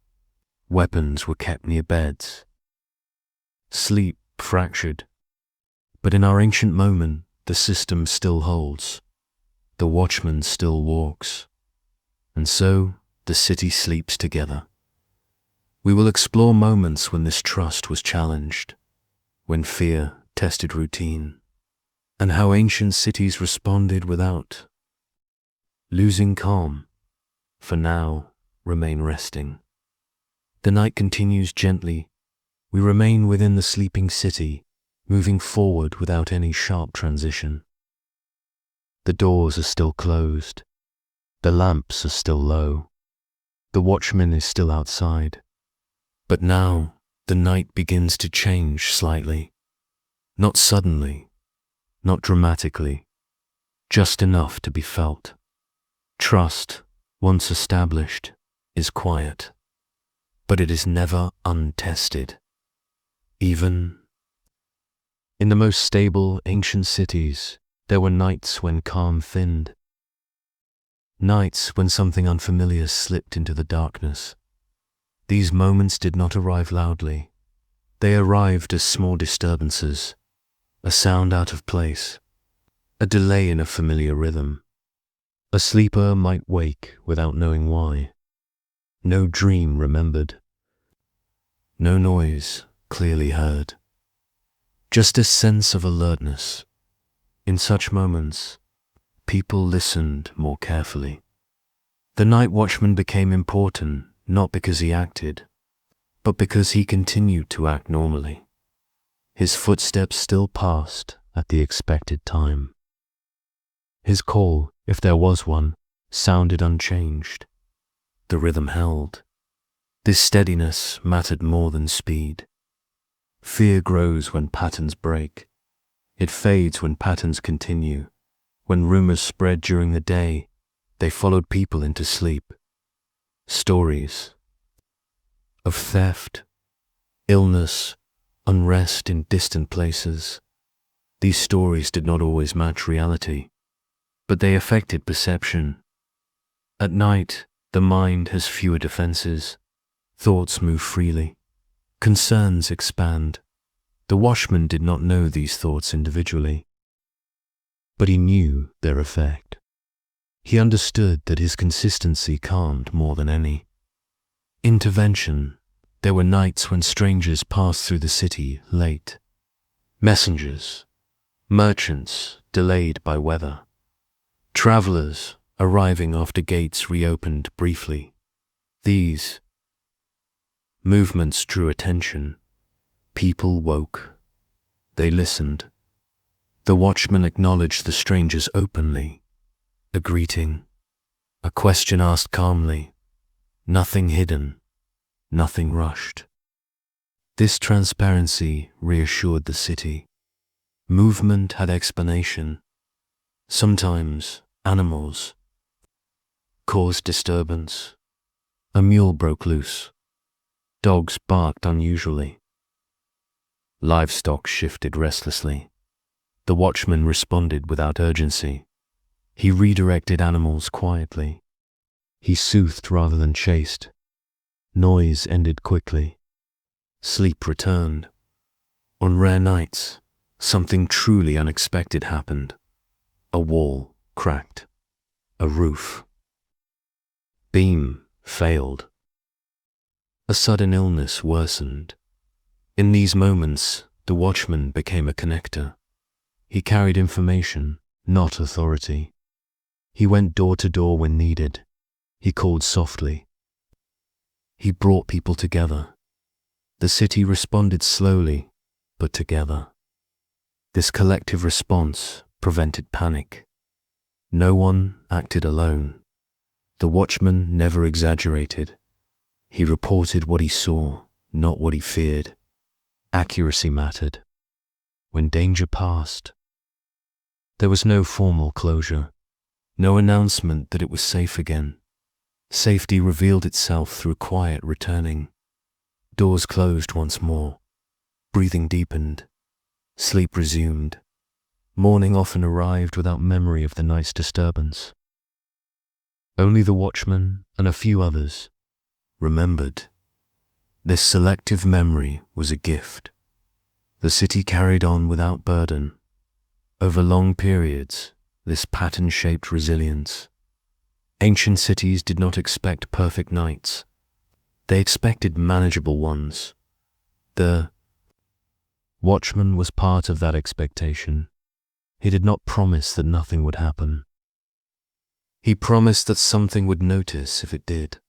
Weapons were kept near beds. Sleep fractured. But in our ancient moment, the system still holds. The watchman still walks. And so, the city sleeps together. We will explore moments when this trust was challenged, when fear tested routine, and how ancient cities responded without losing calm. For now, remain resting. The night continues gently. We remain within the sleeping city, moving forward without any sharp transition. The doors are still closed. The lamps are still low. The watchman is still outside. But now, the night begins to change slightly. Not suddenly, not dramatically, just enough to be felt. Trust, once established, is quiet, but it is never untested. Even in the most stable ancient cities, there were nights when calm thinned. Nights when something unfamiliar slipped into the darkness. These moments did not arrive loudly. They arrived as small disturbances, a sound out of place, a delay in a familiar rhythm. A sleeper might wake without knowing why. No dream remembered. No noise clearly heard. Just a sense of alertness. In such moments, people listened more carefully. The night watchman became important not because he acted, but because he continued to act normally. His footsteps still passed at the expected time. His call, if there was one, sounded unchanged. The rhythm held. This steadiness mattered more than speed. Fear grows when patterns break. It fades when patterns continue. When rumors spread during the day, they followed people into sleep. Stories of theft, illness, unrest in distant places. These stories did not always match reality, but they affected perception. At night, the mind has fewer defenses. Thoughts move freely. Concerns expand. The watchman did not know these thoughts individually, but he knew their effect. He understood that his consistency calmed more than any. Intervention. There were nights when strangers passed through the city late. Messengers, merchants delayed by weather. Travelers arriving after gates reopened briefly. These movements drew attention. People woke. They listened. The watchman acknowledged the strangers openly. A greeting, a question asked calmly, nothing hidden, nothing rushed. This transparency reassured the city. Movement had explanation. Sometimes animals caused disturbance. A mule broke loose. Dogs barked unusually. Livestock shifted restlessly. The watchman responded without urgency. He redirected animals quietly. He soothed rather than chased. Noise ended quickly. Sleep returned. On rare nights, something truly unexpected happened. A wall cracked. A roof beam failed. A sudden illness worsened. In these moments, the watchman became a connector. He carried information, not authority. He went door to door when needed. He called softly. He brought people together. The city responded slowly, but together. This collective response prevented panic. No one acted alone. The watchman never exaggerated. He reported what he saw, not what he feared. Accuracy mattered. When danger passed, there was no formal closure, no announcement that it was safe again. Safety revealed itself through quiet returning. Doors closed once more. Breathing deepened. Sleep resumed. Morning often arrived without memory of the night's disturbance. Only the watchman and a few others remembered. This selective memory was a gift. The city carried on without burden. Over long periods, this pattern shaped resilience. Ancient cities did not expect perfect nights. They expected manageable ones. The watchman was part of that expectation. He did not promise that nothing would happen. He promised that something would notice if it did.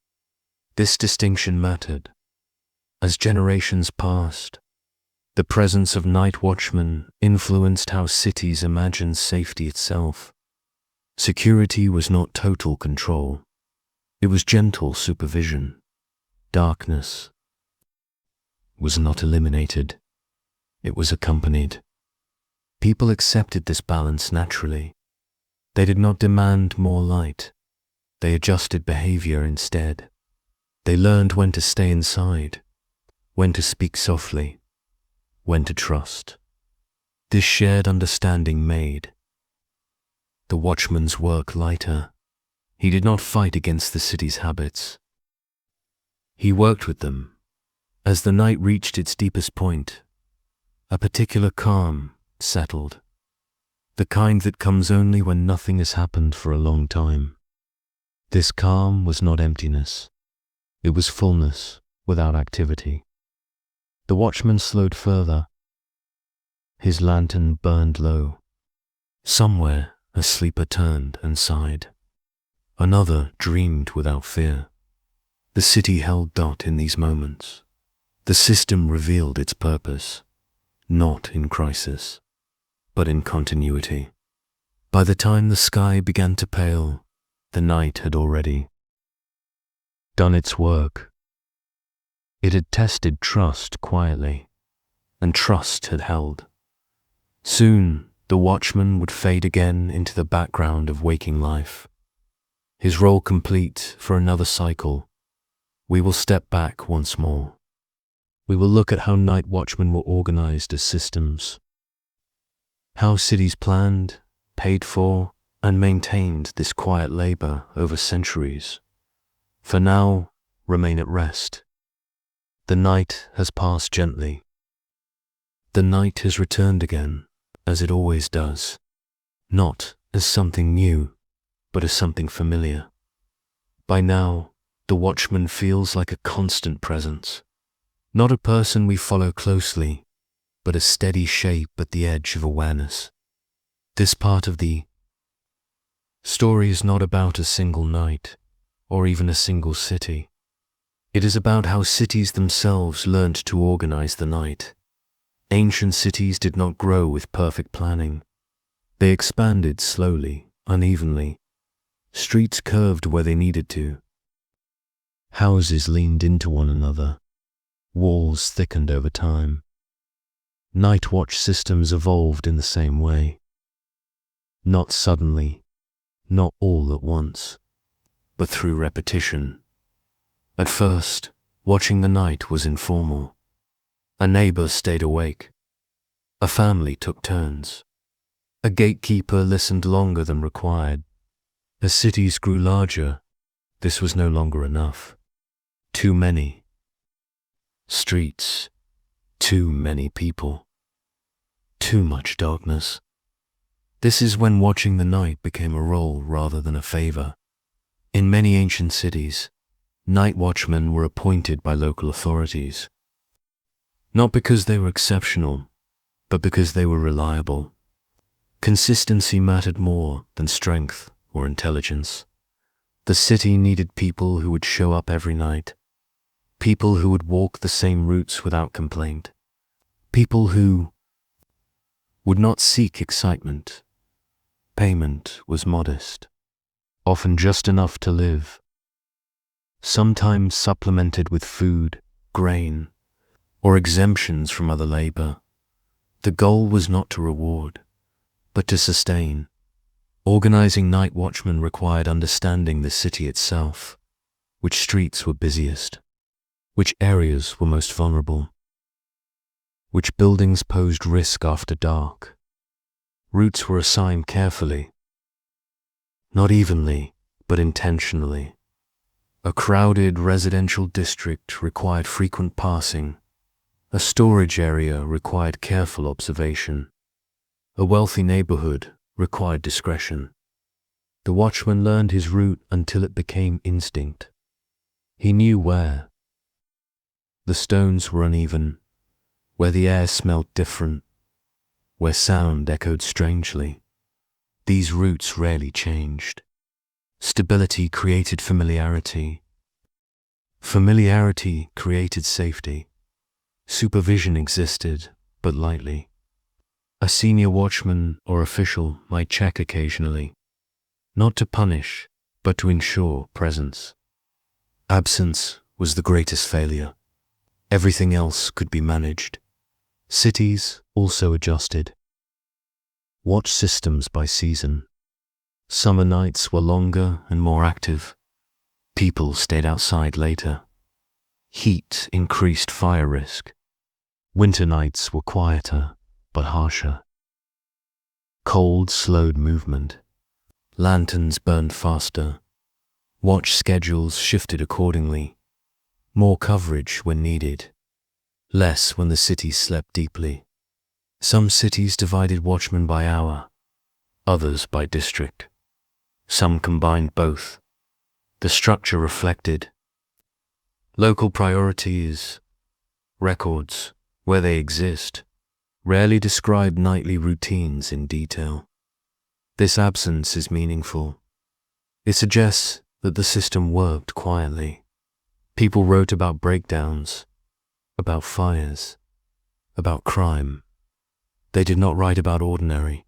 This distinction mattered. As generations passed, the presence of night watchmen influenced how cities imagined safety itself. Security was not total control. It was gentle supervision. Darkness was not eliminated. It was accompanied. People accepted this balance naturally. They did not demand more light. They adjusted behavior instead. They learned when to stay inside, when to speak softly, when to trust. This shared understanding made the watchman's work lighter. He did not fight against the city's habits. He worked with them. As the night reached its deepest point, a particular calm settled. The kind that comes only when nothing has happened for a long time. This calm was not emptiness. It was fullness without activity. The watchman slowed further. His lantern burned low. Somewhere a sleeper turned and sighed. Another dreamed without fear. The city held dot in these moments. The system revealed its purpose, not in crisis, but in continuity. By the time the sky began to pale, the night had already done its work. It had tested trust quietly, and trust had held. Soon, the watchman would fade again into the background of waking life. His role complete for another cycle, we will step back once more. We will look at how night watchmen were organized as systems, how cities planned, paid for, and maintained this quiet labor over centuries. For now, remain at rest. The night has passed gently. The night has returned again, as it always does, not as something new, but as something familiar. By now, the watchman feels like a constant presence, not a person we follow closely, but a steady shape at the edge of awareness. This part of the story is not about a single night, or even a single city. It is about how cities themselves learned to organize the night. Ancient cities did not grow with perfect planning. They expanded slowly, unevenly. Streets curved where they needed to. Houses leaned into one another. Walls thickened over time. Night watch systems evolved in the same way. Not suddenly, not all at once, but through repetition. At first, watching the night was informal. A neighbor stayed awake. A family took turns. A gatekeeper listened longer than required. As cities grew larger, this was no longer enough. Too many streets, too many people, too much darkness. This is when watching the night became a role rather than a favor. In many ancient cities, night watchmen were appointed by local authorities, not because they were exceptional, but because they were reliable. Consistency mattered more than strength or intelligence. The city needed people who would show up every night. People who would walk the same routes without complaint. People who would not seek excitement. Payment was modest, often just enough to live, sometimes supplemented with food, grain, or exemptions from other labor. The goal was not to reward, but to sustain. Organizing night watchmen required understanding the city itself, which streets were busiest, which areas were most vulnerable, which buildings posed risk after dark. Routes were assigned carefully, not evenly, but intentionally. A crowded residential district required frequent passing. A storage area required careful observation. A wealthy neighborhood required discretion. The watchman learned his route until it became instinct. He knew where. The stones were uneven, where the air smelled different, where sound echoed strangely. These routes rarely changed. Stability created familiarity. Familiarity created safety. Supervision existed, but lightly. A senior watchman or official might check occasionally, not to punish, but to ensure presence. Absence was the greatest failure. Everything else could be managed. Cities also adjusted. Watch systems by season. Summer nights were longer and more active. People stayed outside later. Heat increased fire risk. Winter nights were quieter, but harsher. Cold slowed movement. Lanterns burned faster. Watch schedules shifted accordingly. More coverage when needed. Less when the city slept deeply. Some cities divided watchmen by hour, others by district. Some combined both. The structure reflected local priorities, records, where they exist, rarely describe nightly routines in detail. This absence is meaningful. It suggests that the system worked quietly. People wrote about breakdowns, about fires, about crime. They did not write about ordinary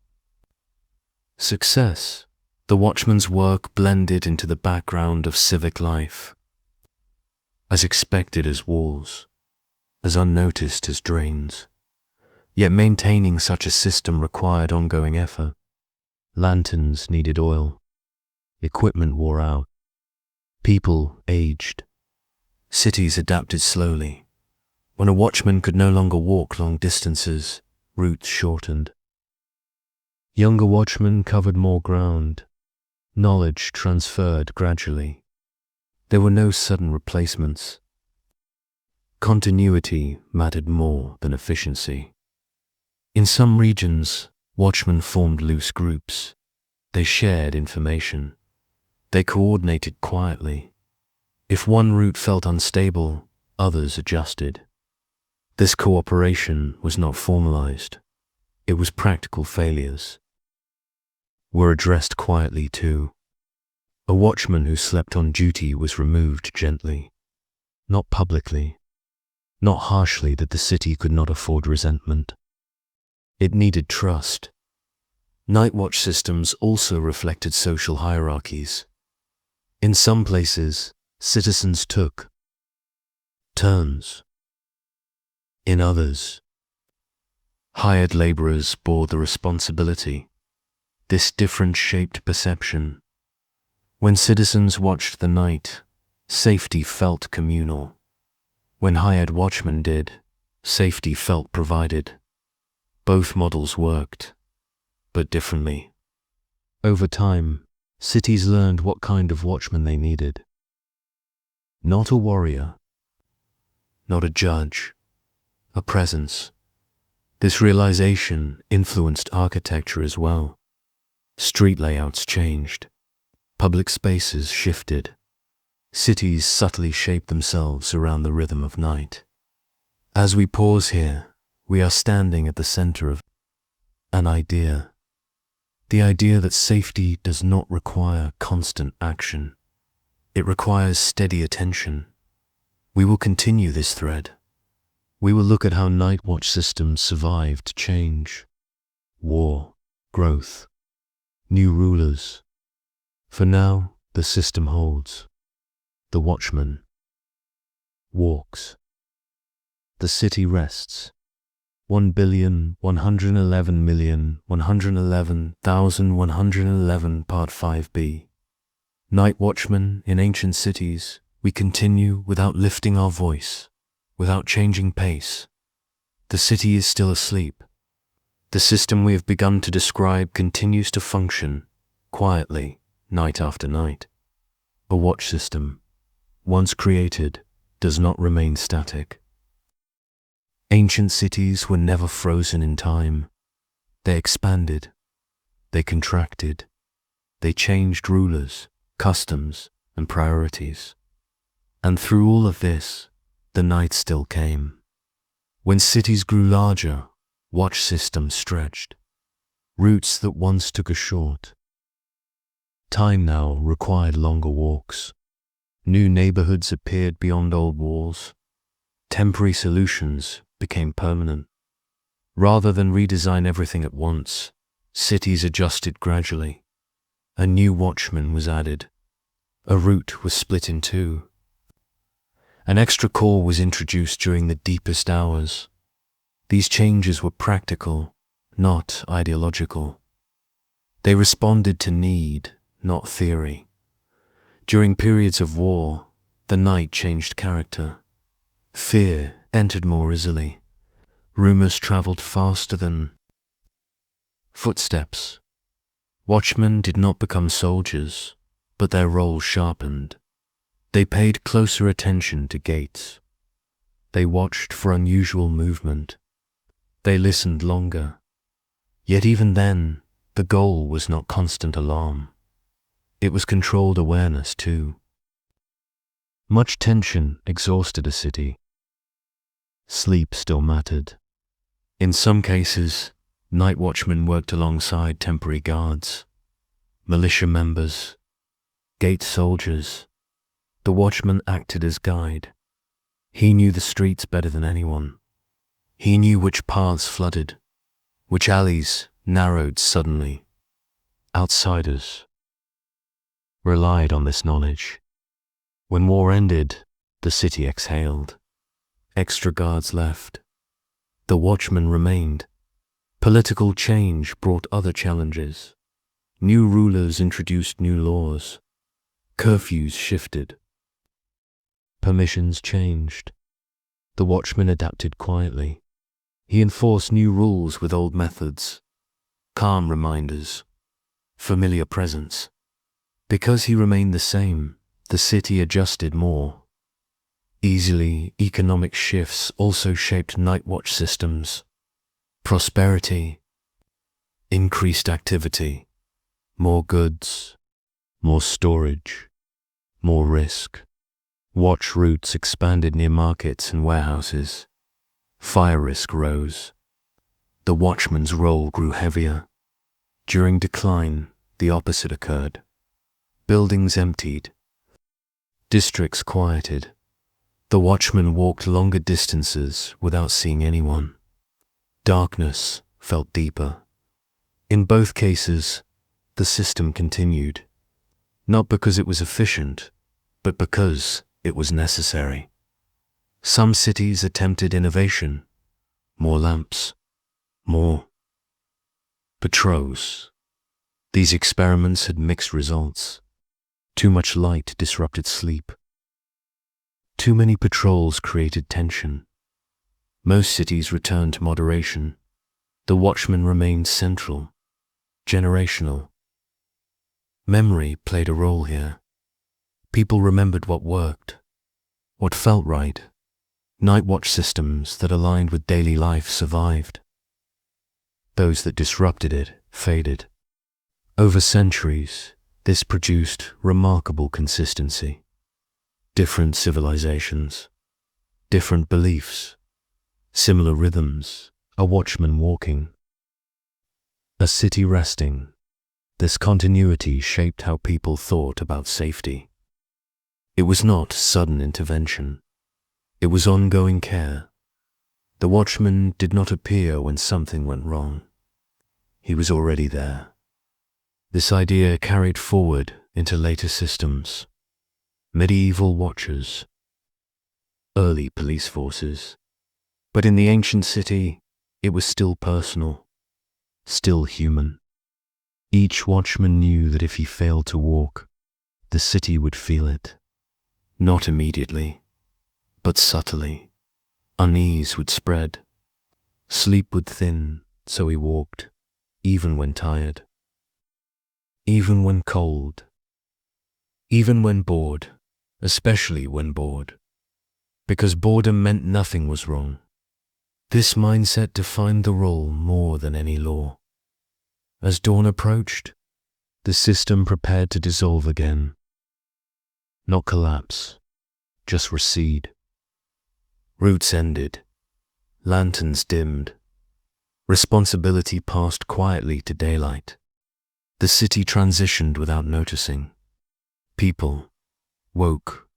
success. The watchman's work blended into the background of civic life, as expected as walls, as unnoticed as drains. Yet maintaining such a system required ongoing effort. Lanterns needed oil. Equipment wore out. People aged. Cities adapted slowly. When a watchman could no longer walk long distances, routes shortened. Younger watchmen covered more ground. Knowledge transferred gradually. There were no sudden replacements. Continuity mattered more than efficiency. In some regions, watchmen formed loose groups. They shared information. They coordinated quietly. If one route felt unstable, others adjusted. This cooperation was not formalized. It was practical failures. Were addressed quietly too. A watchman who slept on duty was removed gently, not publicly, not harshly that the city could not afford resentment. It needed trust. Night watch systems also reflected social hierarchies. In some places, citizens took turns. In others, hired laborers bore the responsibility. This difference shaped perception. When citizens watched the night, safety felt communal. When hired watchmen did, safety felt provided. Both models worked, but differently. Over time, cities learned what kind of watchman they needed. Not a warrior, not a judge, a presence. This realization influenced architecture as well. Street layouts changed. Public spaces shifted. Cities subtly shaped themselves around the rhythm of night. As we pause here, we are standing at the center of an idea. The idea that safety does not require constant action. It requires steady attention. We will continue this thread. We will look at how night watch systems survived change, war, growth, new rulers. For now, the system holds. The watchman walks. The city rests. 1,111,111,111 Part 5b. Night watchmen in ancient cities, we continue without lifting our voice, without changing pace. The city is still asleep. The system we have begun to describe continues to function, quietly, night after night. A watch system, once created, does not remain static. Ancient cities were never frozen in time. They expanded. They contracted. They changed rulers, customs, and priorities. And through all of this, the night still came. When cities grew larger, watch systems stretched. Routes that once took us short. Time now required longer walks. New neighborhoods appeared beyond old walls. Temporary solutions became permanent. Rather than redesign everything at once, cities adjusted gradually. A new watchman was added. A route was split in two. An extra call was introduced during the deepest hours. These changes were practical, not ideological. They responded to need, not theory. During periods of war, the night changed character. Fear entered more easily. Rumors traveled faster than footsteps. Watchmen did not become soldiers, but their roles sharpened. They paid closer attention to gates. They watched for unusual movement. They listened longer. Yet even then, the goal was not constant alarm. It was controlled awareness too. Much tension exhausted a city. Sleep still mattered. In some cases, night watchmen worked alongside temporary guards, militia members, gate soldiers. The watchman acted as guide. He knew the streets better than anyone. He knew which paths flooded, which alleys narrowed suddenly. Outsiders relied on this knowledge. When war ended, the city exhaled. Extra guards left. The watchman remained. Political change brought other challenges. New rulers introduced new laws. Curfews shifted. Permissions changed. The watchman adapted quietly. He enforced new rules with old methods. Calm reminders. Familiar presence. Because he remained the same, the city adjusted more. Easily, economic shifts also shaped night watch systems. Prosperity, increased activity, more goods, more storage, more risk. Watch routes expanded near markets and warehouses. Fire risk rose. The watchman's role grew heavier. During decline, the opposite occurred. Buildings emptied. Districts quieted. The watchman walked longer distances without seeing anyone. Darkness felt deeper. In both cases, the system continued. Not because it was efficient, but because it was necessary. Some cities attempted innovation. More lamps. More patrols. These experiments had mixed results. Too much light disrupted sleep. Too many patrols created tension. Most cities returned to moderation. The watchman remained central, generational. Memory played a role here. People remembered what worked, what felt right. Night watch systems that aligned with daily life survived. Those that disrupted it faded. Over centuries, this produced remarkable consistency. Different civilizations, different beliefs, similar rhythms, a watchman walking, a city resting. This continuity shaped how people thought about safety. It was not sudden intervention. It was ongoing care. The watchman did not appear when something went wrong. He was already there. This idea carried forward into later systems. Medieval watchers, early police forces. But in the ancient city, it was still personal, still human. Each watchman knew that if he failed to walk, the city would feel it. Not immediately, but subtly. Unease would spread. Sleep would thin, so he walked, even when tired. Even when cold. Even when bored, especially when bored. Because boredom meant nothing was wrong. This mindset defined the role more than any law. As dawn approached, the system prepared to dissolve again. Not collapse, just recede. Routes ended, lanterns dimmed. Responsibility passed quietly to daylight. The city transitioned without noticing. People woke,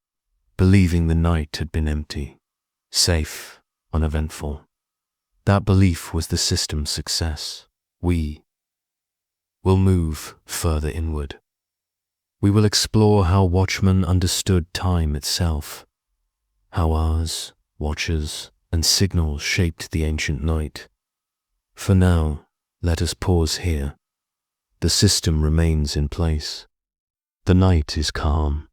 believing the night had been empty, safe, uneventful. That belief was the system's success. We will move further inward. We will explore how Watchmen understood time itself, how hours, watches, and signals shaped the ancient night. For now, let us pause here. The system remains in place. The night is calm,